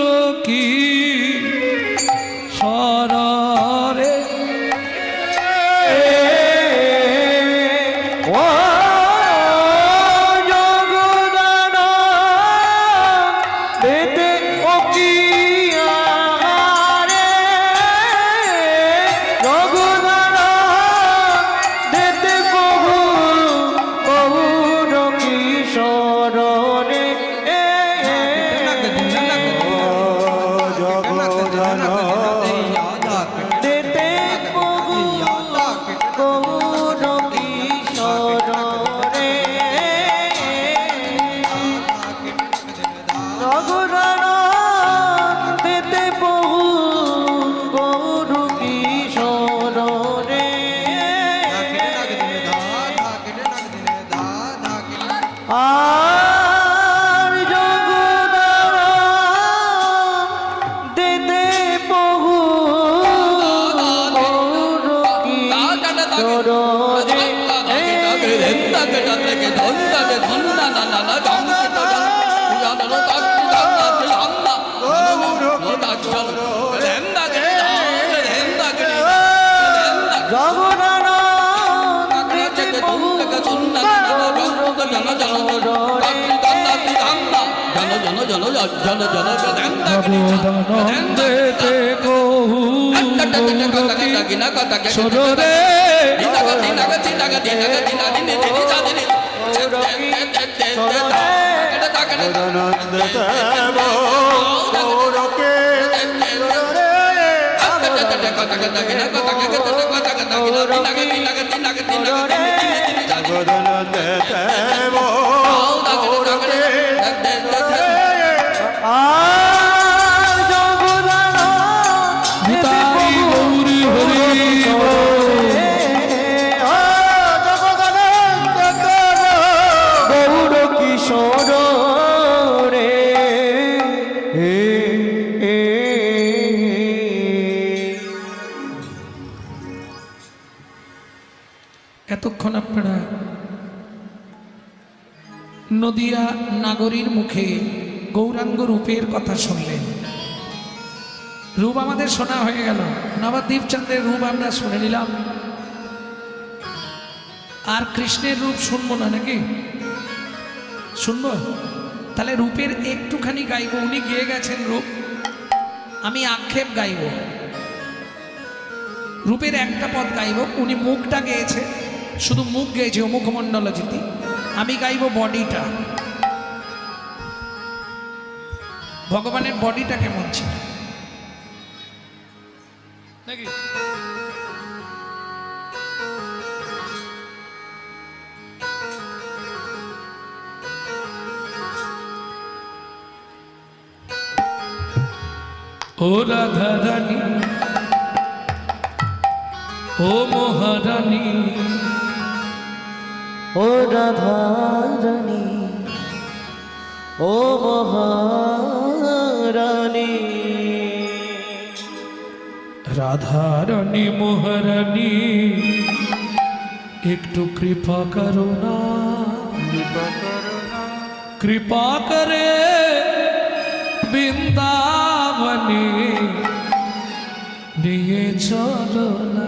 কি সররে। ও জগদানন্দ দেতে ও কি আরে। জগদানন্দ দেতে বহু বহুর কিশোরনে। দেতে বহু বহুর কিশোরনে। জগদানন্দ দেতে বহু বহুর কিশোরনে। আর জগদানন্দ দেতে বহু বহুর কিশোরনে। জগদানন্দ দেতে বহু জগদানন্দেতে কহু সররে। আর জগদানন্দ দেতে নিতাই গৌরী হরি গৌর কিশোর রে। এতক্ষণ আপনারা নদিয়া নাগরীর মুখে গৌরাঙ্গ রূপের কথা শুনলেন। রূপ আমাদের শোনা হয়ে গেল, নবদ্বীপচন্দ্রের রূপ আমরা শুনে নিলাম। আর কৃষ্ণের রূপ শুনবো না নাকি? শুনবো? তাহলে রূপের একটুখানি গাইব। উনি গেয়ে গেছেন রূপ, আমি আক্ষেপ গাইব। রূপের একটা পদ গাইব, উনি মুখটা গেয়েছে, শুধু মুখ গেয়েছে ও মুখমণ্ডল জিতি। আমি গাইব বডিটা। ভগবানের বডিটা কেমন ছিল নাকি? ও রাধা রানী ও মহারানী ও রাধা রানী ও মহারানী রাধা রানী মহারানী একটু কৃপা করো না কৃপা করে বৃন্দাবনে নিয়ে চলো না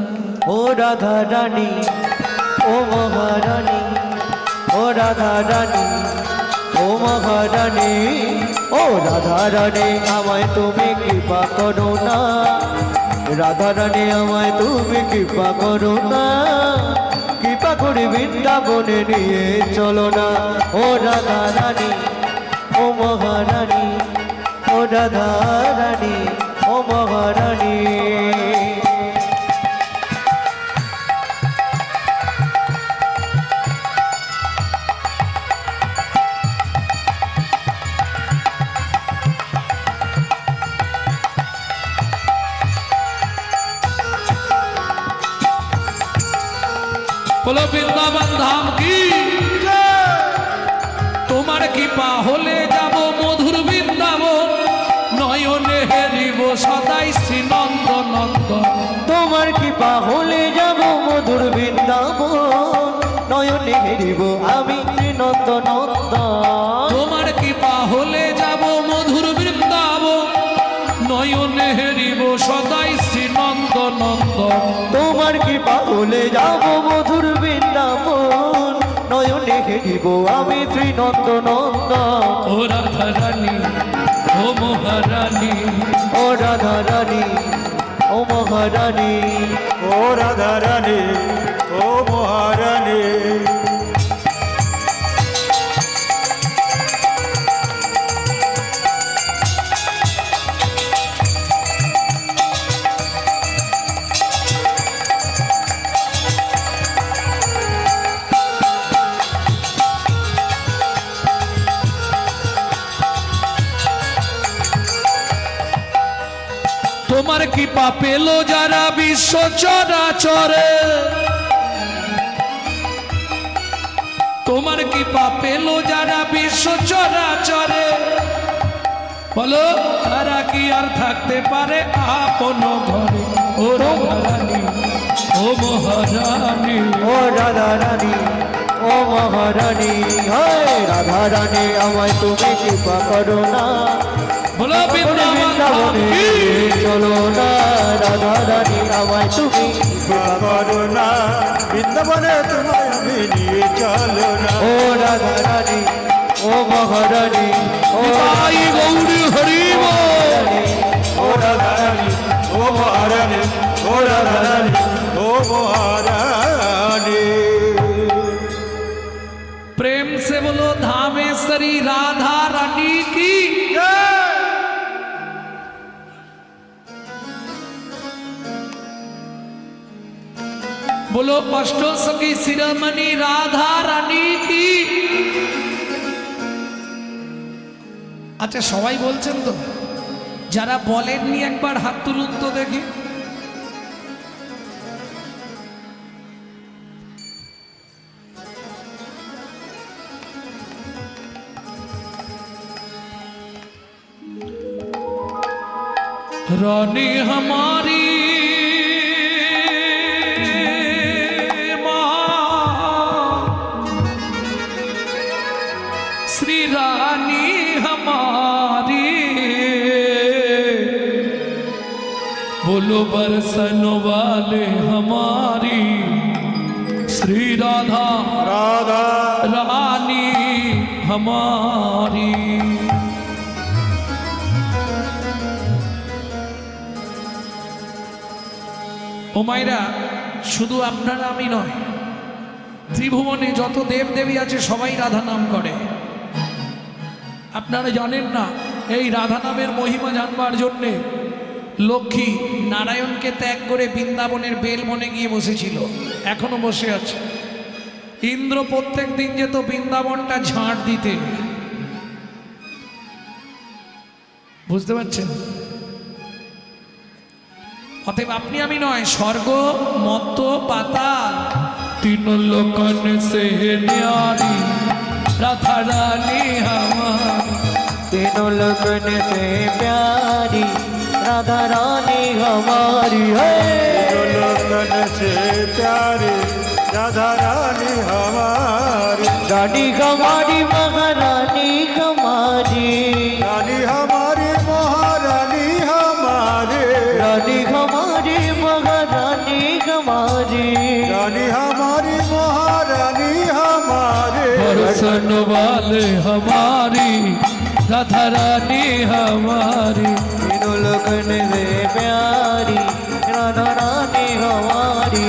ও রাধা রানী ও মহারানী ও রাধা রানী ও মহারানী ও রাধা রানী আমায় তুমি কৃপা করো না রাধা রানী আমায় তুমি কৃপা করো না কৃপা করে বৃন্দাবনে নিয়ে চলো না ও রাধা রানী ও মহারানী ও রাধা রানী ও মহারানী বলো বৃন্দাবন ধাম কি তোমার কৃপা হলে যাব মধুর বৃন্দাবন নয়নে হেরিব সদাই শ্রীনন্দ নন্দন তোমার কৃপা হলে যাব মধুর বৃন্দাবন নয়নে হেরিব আমি নন্দ নন্দন তোমার কৃপা হলে যাব মধুর বৃন্দাবন নয়নে হেরিব সদাই শ্রীনন্দ নন্দন তোমার কৃপা হলে যাব মধুর বৃন্দাবন নয়নে হেরিব আমি ত্রিনন্দ নন্দন ও রাধা রানী ও মহারানী ও রাধা রানী ও মহারানী ও রাধা রানী ও মহারানী তোমার কৃপা পেল যারা বিশ্ব চরাচরে তোমার কৃপা পেল যারা বিশ্ব চরাচরে বলো তারা কি আর থাকতে পারে আপন ঘরে ও রানী ও মহারানী ও রাধা রানী ও মহারানী হয় রাধা রানী আমায় তুমি কৃপা করো না বলো বৃন্দাবন ধাম কি? চলো না রাধা রানী আমায় তুমি কৃপা করো না বৃন্দাবনে তোমায় আমি নিয়ে চলো না ও রাধা রানী ও মহারানী ও নিতাই গৌরী হরি বল। ও রাধা রানী ও মহারানী ও রাধা রানী ও মহারানী प्रेम से बोलो धामेश्वरी राधा रानी की बोलो अष्टो सखी शिरोमणि राधा रानी की আচ্ছা সবাই বলছেন তো যারা বলেননি একবার হাত তুলুন তো দেখি रानी हमारी श्री रानी हमारी बोलो बरसन वाले हमारी श्री राधा राधा रानी हमारी ও মায়েরা শুধু আপনারা আমি নয় ত্রিভুবনে যত দেব দেবী আছে সবাই রাধা নাম করে আপনারা জানেন না এই রাধা নামের মহিমা জানবার জন্যে লক্ষ্মী নারায়ণকে ত্যাগ করে বৃন্দাবনের বেলবনে গিয়ে বসেছিল এখনো বসে আছে ইন্দ্র প্রত্যেক দিন যেত বৃন্দাবনটা ঝাড় দিতে বুঝতে পারছেন অতএব আপনি আমি নয়, স্বর্গ মত্ত পাতাল তিন লোকন সে ন্যারি রাধা রানী আমার। तीनों लगन से प्यारी राधा रानी हमारी है। लोकन से प्यारे राधा रानी हमारी, रानी हमारी महारानी हमारी, रानी हमारी महारानी हमारे, रानी हमारी महारानी हमारी, रानी हमारी महारानी हमारे। बरसन वाले हमारी राधा रानी हमारी। तीनों लगन से प्यारी राधा रानी हमारी।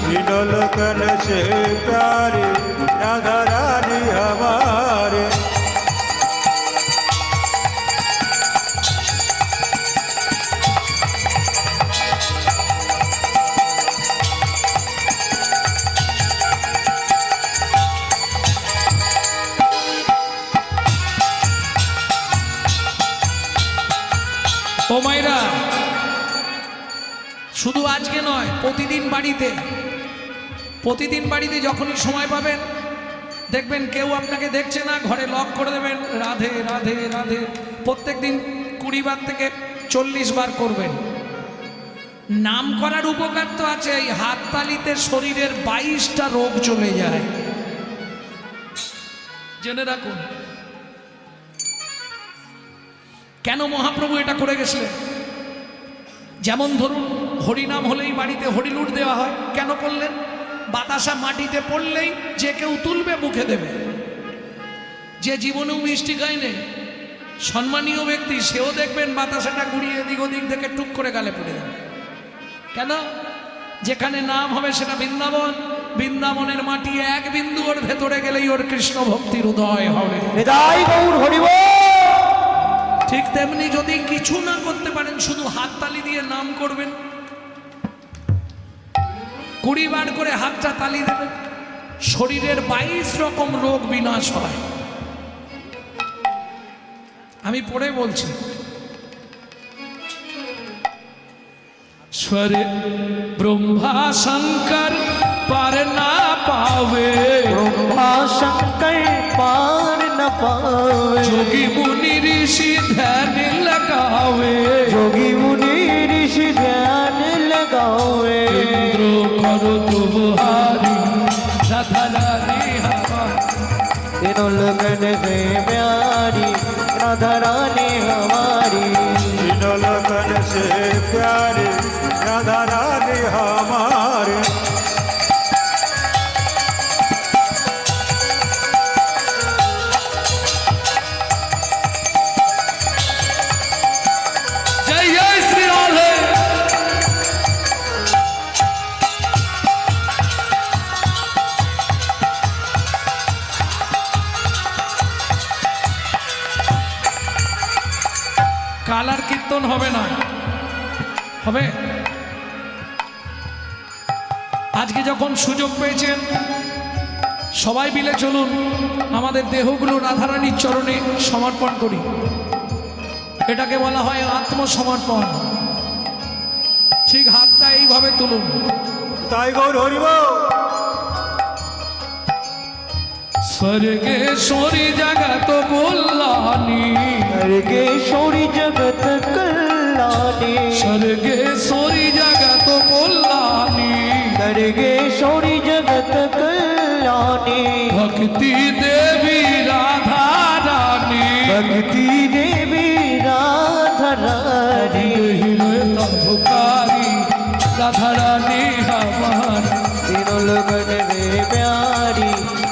तीनों लोकन से प्यारे राधा रानी हमारे। ও মাইরা, শুধু আজকে নয়, প্রতিদিন বাড়িতে যখনই সময় পাবেন দেখবেন কেউ আপনাকে দেখছে না, ঘরে লক করে দেবেন রাধে রাধে রাধে। প্রত্যেক দিন 20 বার থেকে 40 বার করবেন। নাম করার উপকার তো আছে, এই হাততালিতে শরীরের 22টা রোগ চলে যায়, জেনে রাখুন। কেন মহাপ্রভু এটা করে গেছিলেন? যেমন ধরুন হরিনাম হলেই বাড়িতে হরিলুট দেওয়া হয়, কেন করলেন? বাতাসা মাটিতে পড়লেই যে কেউ তুলবে, মুখে দেবে। যে জীবনেও মিষ্টি খায়নি, সম্মানীয় ব্যক্তি, সেও দেখবেন বাতাসাটা ঘুরিয়ে এদিক ওদিক থেকে টুক করে গালে পড়ে যাবে। কেন? যেখানে নাম হবে সেটা বৃন্দাবন, বৃন্দাবনের মাটি এক বিন্দু ওর ভেতরে গেলেই ওর কৃষ্ণ ভক্তির উদয় হবে। হৃদয় গৌর হরিব। ঠিক তেমনি যদি কিছু না করতে পারেন, শুধু হাততালি দিয়ে নাম করবেন, 20 বার করে হাতটা তালি দেবেন, শরীরের 22 রকম রোগ বিনাশ হয়। আমি পড়ে বলছি, স্বরে ব্রহ্মা শঙ্কর পার না পাবে, ब्रह्मा शंकर पार न पावे। যোগী মুনি ঋষি ধ্যান लगावे, जोगी मुनि ऋषि ध्यान लगावे। इंद्र करो तुम्हारी राधा रानी हमारी। तीनों लगन से प्यारी राधा रानी हमारी। तीनों लोकन से प्यारे राधा रानी हमारे। जय जय श्री राधे। কালার কীর্তন হবে না, হবে? আজকে যখন সুযোগ পেয়েছেন সবাই মিলে চলুন আমাদের দেহগুলো রাধারানীর চরণে সমর্পণ করি। এটাকে বলা হয় আত্মসমর্পণ। ঠিক হাতটা এইভাবে তুলুন। তাই গৌর হরিব। স্বর্গেশ্বরী জগত কল্যাণী, स्वर्गेश्वरी जगत कल्याणी। স্বর্গেশ্বরী জগত কল্যাণী, स्वर्गेश्वरी जगत कल्याणी। ভক্তি দেবী রাধা রানী, भक्ति देवी राधा रानी। হৃদয় তভকারী রাধা রানী আমার। तीनों लगन में प्यारी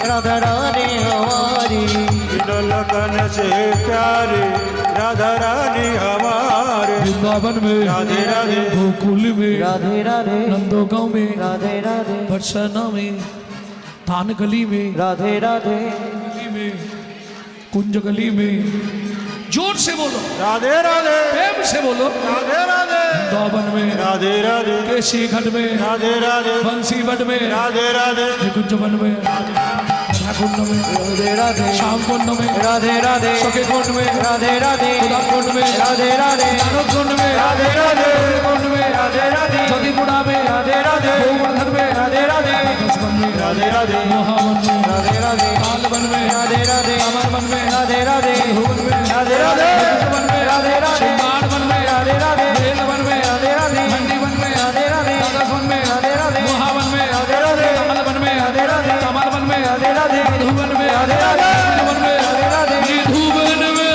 राधा रानी हमारी। तीनों लोकन से प्यारे राधा रानी हमारे। वृंदावन में, राधे राधे। गोकुल में, राधे राधे नंदोगांव में, राधे राधे बरसाना में, थान गली में, राधे राधे गली में, कुंज गली में, जोर से बोलो, राधे राधे प्रेम से बोलो। राधे राधे वृंदावन में, राधे राधे केशी घाट में, राधे राधे बंसी बट में, राधे राधे निकुंज वन में, राधा कुंड में राधे राधे श्याम कुंड में राधे राधे सखे कुंड में राधे राधे खुदा कुंड में राधे राधे मानव कुंड में राधे राधे कुंड में राधे राधे ज्योतिपुरा में राधे राधे गोवर्धन में राधे राधे दसवन में राधे राधे महावन में राधे राधे कालवन में राधे राधे अमर वन में राधे राधे भुवन में राधे राधे वन में राधे राधे श्रृंगार वन में राधे राधे बेल वन में राधे राधे मंडी वन में राधे राधे दादस वन में राधे राधे महावन में राधे राधे कमल वन में राधे राधे कमल वन में राधे राधे मधुवन में राधे राधे वन में राधे राधे निधुवन में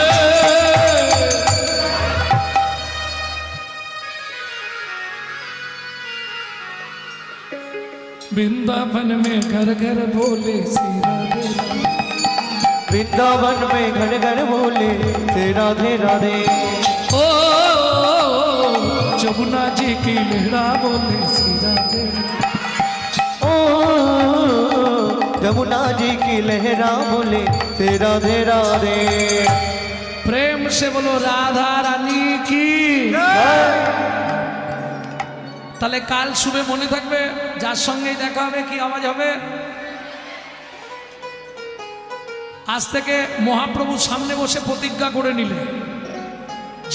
वृंदावन में घर घर बोले श्री राधे वृंदावन में घर घर बोले से राधे राधे ओ जमुना जी की लहरा बोले श्री राधे ओ यमुना जी की लहरा बोले से राधे राधे प्रेम से बोलो राधा रानी की তাহলে কাল শুভে মনে থাকবে যার সঙ্গেই দেখা হবে কি আওয়াজ হবে আজ থেকে মহাপ্রভু সামনে বসে প্রতিজ্ঞা করে নিলে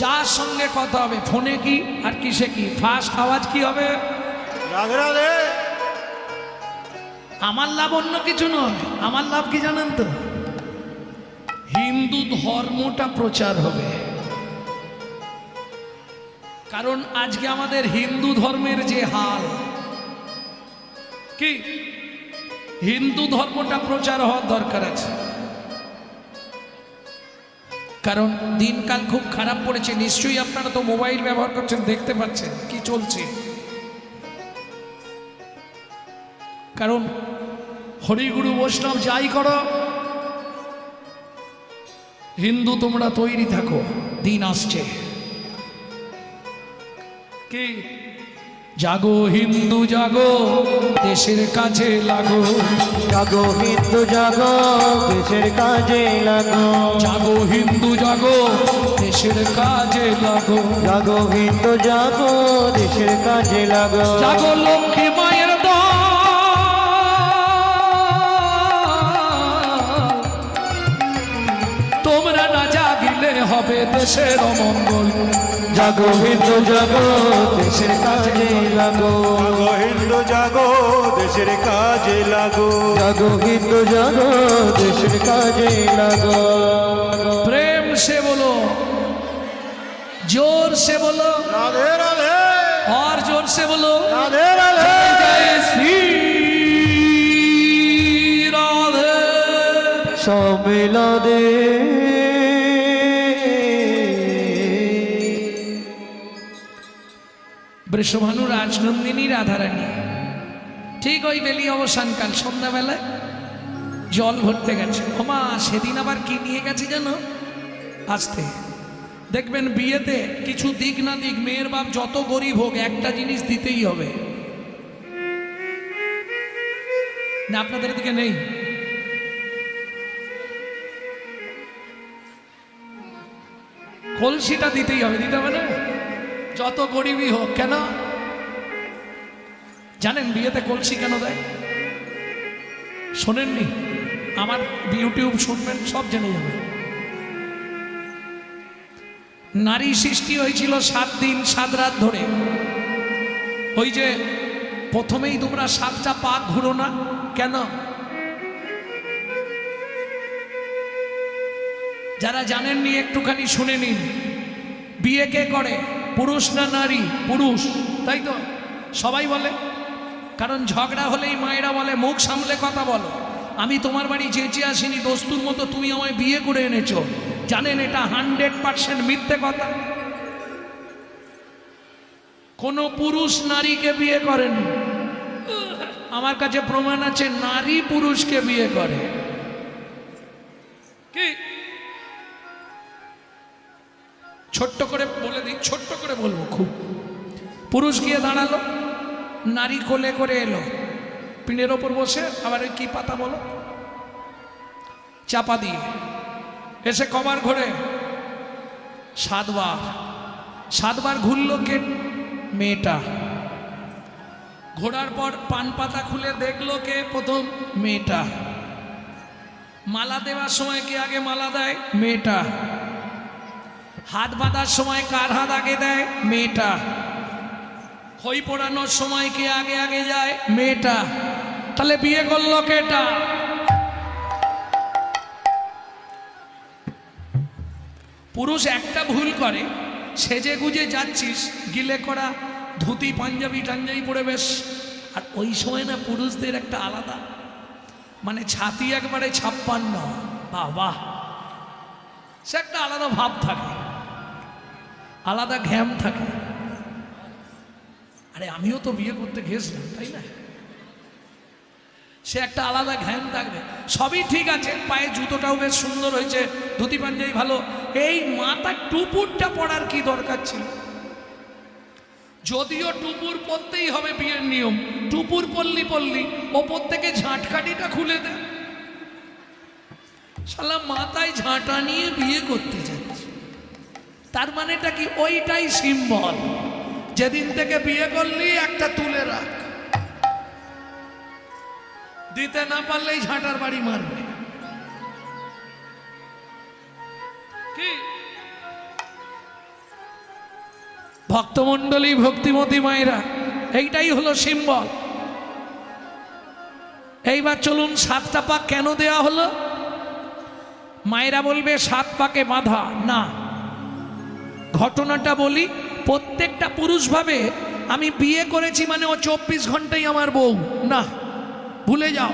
যার সঙ্গে কথা হবে ফোনে কি আর কিসে কি ফার্স্ট আওয়াজ কি হবে রাধে রাধে আমার লাভ অন্য কিছু নয় আমার লাভ কি জানেন তো হিন্দু ধর্মটা প্রচার হবে কারণ আজকে আমাদের হিন্দু ধর্মের যে হাল কি হিন্দু ধর্মটা প্রচার হওয়ার দরকার আছে কারণ দিনকাল খুব খারাপ পড়েছে নিশ্চয়ই আপনারা তো মোবাইল ব্যবহার করছেন দেখতে পাচ্ছেন কি চলছে কারণ হরিগুরু বৈষ্ণব যাই করো হিন্দু তোমরা তৈরি থাকো দিন আসছে কি জাগো হিন্দু জাগো দেশের কাছে লাগো জাগো হিন্দু জাগো দেশের কাজে লাগো জাগো হিন্দু জাগো দেশের কাজে লাগো জাগো হিন্দু জাগো দেশের কাজে লাগো জাগো লক্ষ্মী মায়ের দল তোমরা না জাগিলে হবে দেশের অমঙ্গল জাগো হিন্দু জাগো দেশের কাজে লাগো জাগো হিন্দু জাগো দেশের কাজে লাগো জাগো হিন্দু জাগো দেশের কাজে লাগো प्रेम से बोलो जोर से बोलो রাধে রাধে और जोर से बोलो রাধে রাধে जय श्री राधे সম্মিলনে বৃষভানু রাজনন্দিনী রাধারানী ঠিক ওই বেলি অবসানকাল সন্ধ্যাবেলায় জল ভরতে গেছে ওমা সেদিন আবার কি নিয়ে গেছে জানো আসতে দেখবেন বিয়েতে কিছু দিক না দিক মেয়ের বাপ যত গরিব হোক একটা জিনিস দিতেই হবে না আপনাদের দিকে নেই কলসিটা দিতেই হবে দিতে হবে না যত গরিবই হোক কেন জানেন বিয়েতে কলসি কেন দেয় শোনেননি আমার ইউটিউব শুনবেন সব জেনে যাবেন নারী সৃষ্টি হয়েছিল 7 দিন 7 রাত ধরে ওই যে প্রথমেই তোমরা 7টা পাক ঘুরো না কেন যারা জানেননি একটুখানি শুনে নিন বিয়ে কে করে পুরুষ না নারী পুরুষ তাই তো সবাই বলে কারণ ঝগড়া হলেই মায়েরা বলে মুখ সামলে কথা বলো আমি তোমার বাড়ি চেঁচে আসিনি দস্তুর মতো তুমি আমায় বিয়ে করে এনেছো জানেন এটা 100% মিথ্যে কথা কোনো পুরুষ নারীকে বিয়ে করেনি আমার কাছে প্রমাণ আছে নারী পুরুষকে বিয়ে করে কি ছোট্ট করে বলে দিই ছোট্ট করে বলবো খুব পুরুষ গিয়ে দাঁড়ালো নারী কোলে করে এলো পিঠের ওপর বসে আবার কি পাতা বলো চাপা দিয়ে এসে কবার ঘোরে 7 বার ঘুরলো কে মেয়েটা ঘোরার পর পান পাতা খুলে দেখলো কে প্রথম মেয়েটা মালা দেওয়ার সময় কে আগে মালা দেয়? মেয়েটা। হাত বাঁধার সময় কার হাত আগে দেয়? মেয়েটা। খই পোড়ানোর সময় কে আগে আগে যায়? মেয়েটা। তাহলে বিয়ে করলো কেটা? পুরুষ একটা ভুল করে, সেজে গুজে যাচ্ছিস গিলে করা ধুতি পাঞ্জাবি টাঞ্জাবি পরে বেশ, আর ওই সময় না পুরুষদের একটা আলাদা মানে ছাতি একবারে 56, বাহ বাহ, সে একটা আলাদা ভাব থাকে, আলাদা ঘ্যাম থাকে। আরে আমিও তো বিয়ে করতে গেছিলাম, তাই না? সে একটা আলাদা ঘ্যাম থাকবে। সবই ঠিক আছে, পায়ে জুতোটাও বেশ সুন্দর হয়েছে, ধুতি পাঞ্জাবি ভালো, এই মাথায় টুপুরটা পরার কি দরকার ছিল? যদিও টুপুর পরতেই হবে, বিয়ের নিয়ম, টুপুর পল্লি ওপর থেকে ঝাঁটকাটিটা খুলে দে। শালা মাথায় ঝাঁটা নিয়ে বিয়ে করতে যাচ্ছে, তার মানেটা কি? ওইটাই সিম্বল, যেদিন থেকে বিয়ে করলি একটা তুলে রাখ, দিতে না পারলেই ঝাঁটার বাড়ি মারবে। কি ভক্তমণ্ডলী, ভক্তিমতী মায়েরা, এইটাই হলো সিম্বল। এইবার চলুন, 7টা পাক কেন দেয়া হলো? মায়েরা বলবে 7 পাকে বাঁধা না, ঘটনাটা বলি। প্রত্যেকটা পুরুষ ভাবে আমি বিয়ে করেছি মানে ও 24 ঘন্টাই আমার বউ, না, ভুলে যাও।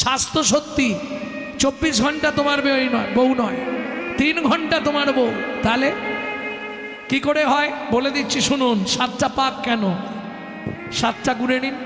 স্বাস্থ্য সত্যি 24 ঘন্টা তোমার বউ নয়, 3 ঘন্টা তোমার বউ। তাহলে কি করে হয় বলে দিচ্ছি, শুনুন। 7টা পাক কেন? 7টা গুণে নিন।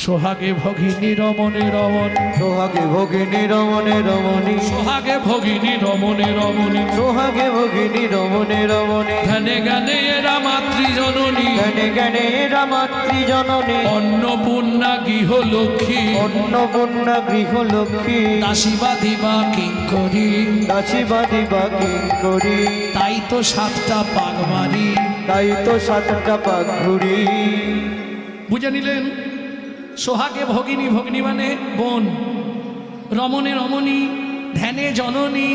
সোহাগে ভগিনী রমণে রমণী, সোহাগে ভগিনী রমণে রমণী, সোহাগে ভগিনী রমণে রমণী, সোহাগে ভগিনী রমণে রমণী, ধ্যানে জ্ঞানে এরা মাতৃজননী, জ্ঞানে জ্ঞানে এরা মাতৃজননী, অন্নপূর্ণা গৃহলক্ষ্মী, অন্নপূর্ণা গৃহলক্ষ্মী, দাসীবাদী বা কিঙ্করী, দাসীবাদী বা কিঙ্করী, তাই তো 7টা পাক মারি। তাই তো 7টা পাক ঘুরি। বুঝে নিলেন? সোহাগে ভগিনী, ভগিনী মানে বোন, রমণে রমণী, ধ্যানে জননী,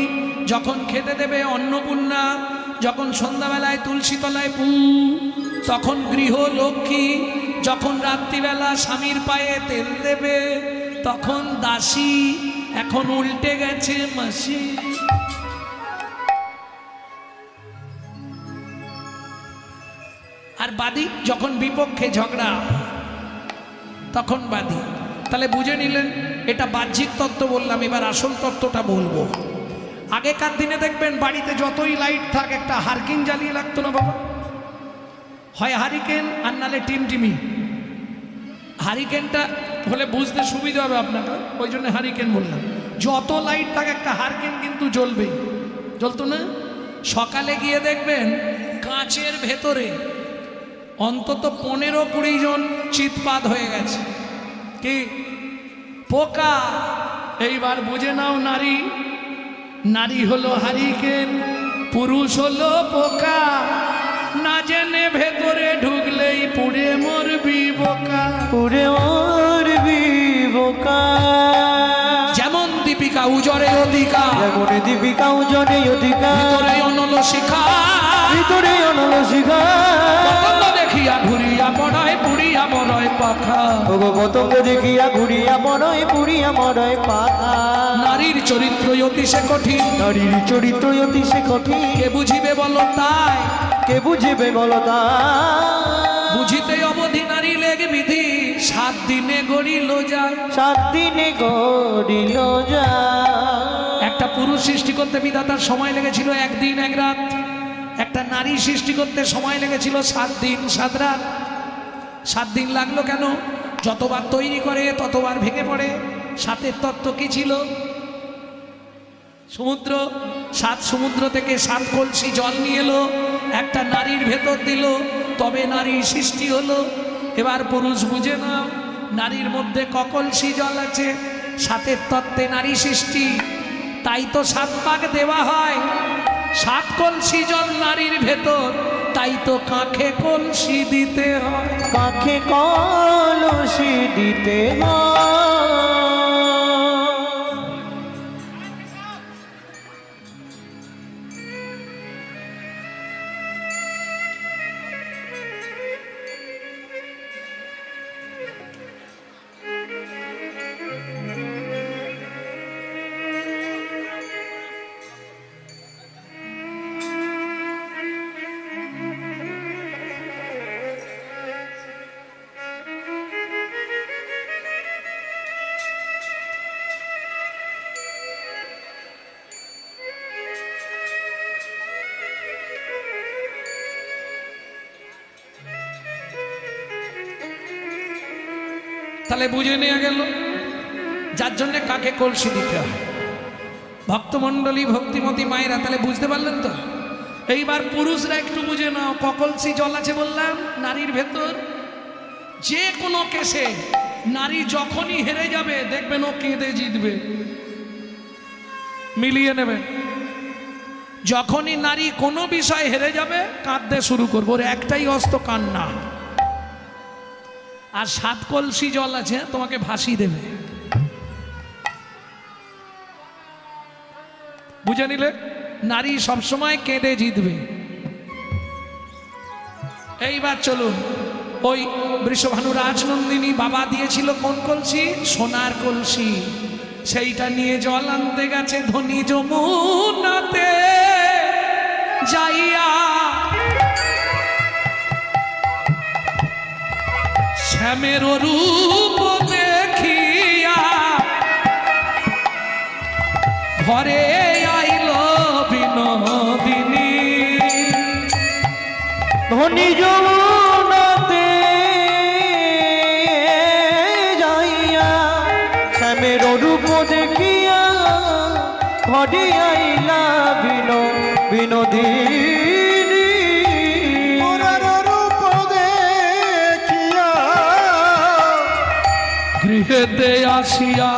যখন খেতে দেবে অন্নপূর্ণা, যখন সন্ধ্যাবেলায় তুলসী তলায় পু, তখন গৃহলক্ষ্মী, যখন রাত্রিবেলা স্বামীর পায়ে তেল দেবে তখন দাসী, এখন উল্টে গেছে মাসি। আর বাদী যখন বিপক্ষে ঝগড়া তখন বাদী। তাহলে বুঝে নিলেন, এটা বাহ্যিক তত্ত্ব বললাম, এবার আসল তত্ত্বটা বলবো। আগেকার দিনে দেখবেন বাড়িতে যতই লাইট থাক, একটা হারকিন জ্বালিয়ে লাগতো না বাবা? হয় হারিকেন আর নালে টিমটিমি। হারিকেনটা হলে বুঝতে সুবিধা হবে আপনাকে, ওই জন্য হারিকেন বললাম। যত লাইট থাক একটা হারকেন কিন্তু জ্বলবেই, জ্বলতো না? সকালে গিয়ে দেখবেন কাঁচের ভেতরে অন্তত 15-20 জন চিৎপাত হয়ে গেছে। কি পোকা? এইবার বুঝে নাও, নারী, নারী হলো হারিকেন, পুরুষ হলো পোকা, না জেনে ভেতরে ঢুকলেই পুড়ে মরবি বোকা, পুরে মরবি বোকা। যেমন দীপিকা উজরে অধিকা, যেমন দীপিকা উজরে অধিকা, ভিতরে অনল শিখা, ভিতরে অনল শিখা, পতঙ্গ দেখিয়া ঘুরিয়া পড়ায় পুড়িয়া মরয় পাখা, ওগো পতঙ্গ দেখিয়া ঘুরিয়া মরয় পুড়িয়া মরয় পাখা। নারীর চরিত্র অতিশে কঠিন, নারীর চরিত্র অতিশে কঠিন, কে বুঝিবে বলো তাই, কে বুঝিবে বলো তা? বুঝিতে অবধি নারী লেগ বিধি, 7 দিনে গড়িল যায়। 7 দিনে গড়িল যায়। একটা পুরুষ সৃষ্টি করতে বিধাতার সময় লেগেছিল 1 দিন 1 রাত, একটা নারী সৃষ্টি করতে সময় লেগেছিল 7 দিন 7 রাত। 7 দিন লাগলো কেন? যতবার তৈরি করে ততবার ভেঙে পড়ে। 7-এর তত্ত্ব কি ছিল? সমুদ্র, 7 সমুদ্র থেকে 7 কলসি জল নিয়ে এলো, একটা নারীর ভেতর দিল, তবে নারীর সৃষ্টি হলো। এবার পুরুষ বুঝে নাও, নারীর মধ্যে কলসি জল আছে, 7-এর তত্ত্বে নারী সৃষ্টি, তাই তো 7 পাক দেওয়া হয়। 7 কলসি জল নারীর ভেতর, তাই তো কাঁখে কলসি দিতে হয়। কাঁখে কলসি দিতে হয়। তাহলে বুঝে নেওয়া গেল যার জন্য কাকে কলসি দিতে হয়। ভক্তমণ্ডলী ভক্তিমতী মায়েরা তাহলে বুঝতে পারলেন তো। এইবার পুরুষরা একটু বুঝে নাও, ককলসি জল আছে বললাম নারীর ভেতর। যে কোনো কেসে নারী যখনই হেরে যাবে দেখবেন ও কেঁদে জিতবে, মিলিয়ে নেবেন। যখনই নারী কোনো বিষয় হেরে যাবে কাঁদতে শুরু করবো, ওর একটাই অস্ত্র কান্না। আর 7 কলসি জল আছে তোমাকে ভাসিয়ে দেবে, বুঝে নিলে। নারী সবসময় কেঁদে জিতবে। এইবার চলুন, ওই বৃষভানু রাজনন্দিনী বাবা দিয়েছিল কোন কলসি? সোনার কলসি। সেইটা নিয়ে জল আনতে গেছে ধনী যমুনাতে যাইয়া, শ্যামের রূপ দেখিয়া ঘরে আইল বিনোদিনী। ধনী যমুনাতে যাইয়া শ্যামের রূপ দেখিয়া ঘরে আইলা বিনোদিনী। মোরার রূপ দেখিয়া গৃহেতে আসিয়া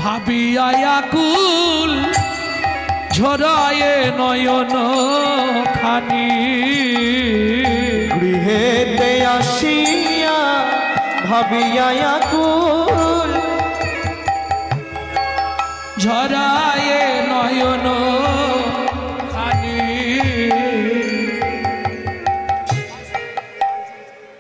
ভাবিয়া আকুল ঝরায়ে নয়ন খানি। গৃহেতে আসিয়া ভাবিয়া আকুল ঝরায়ে নয়ন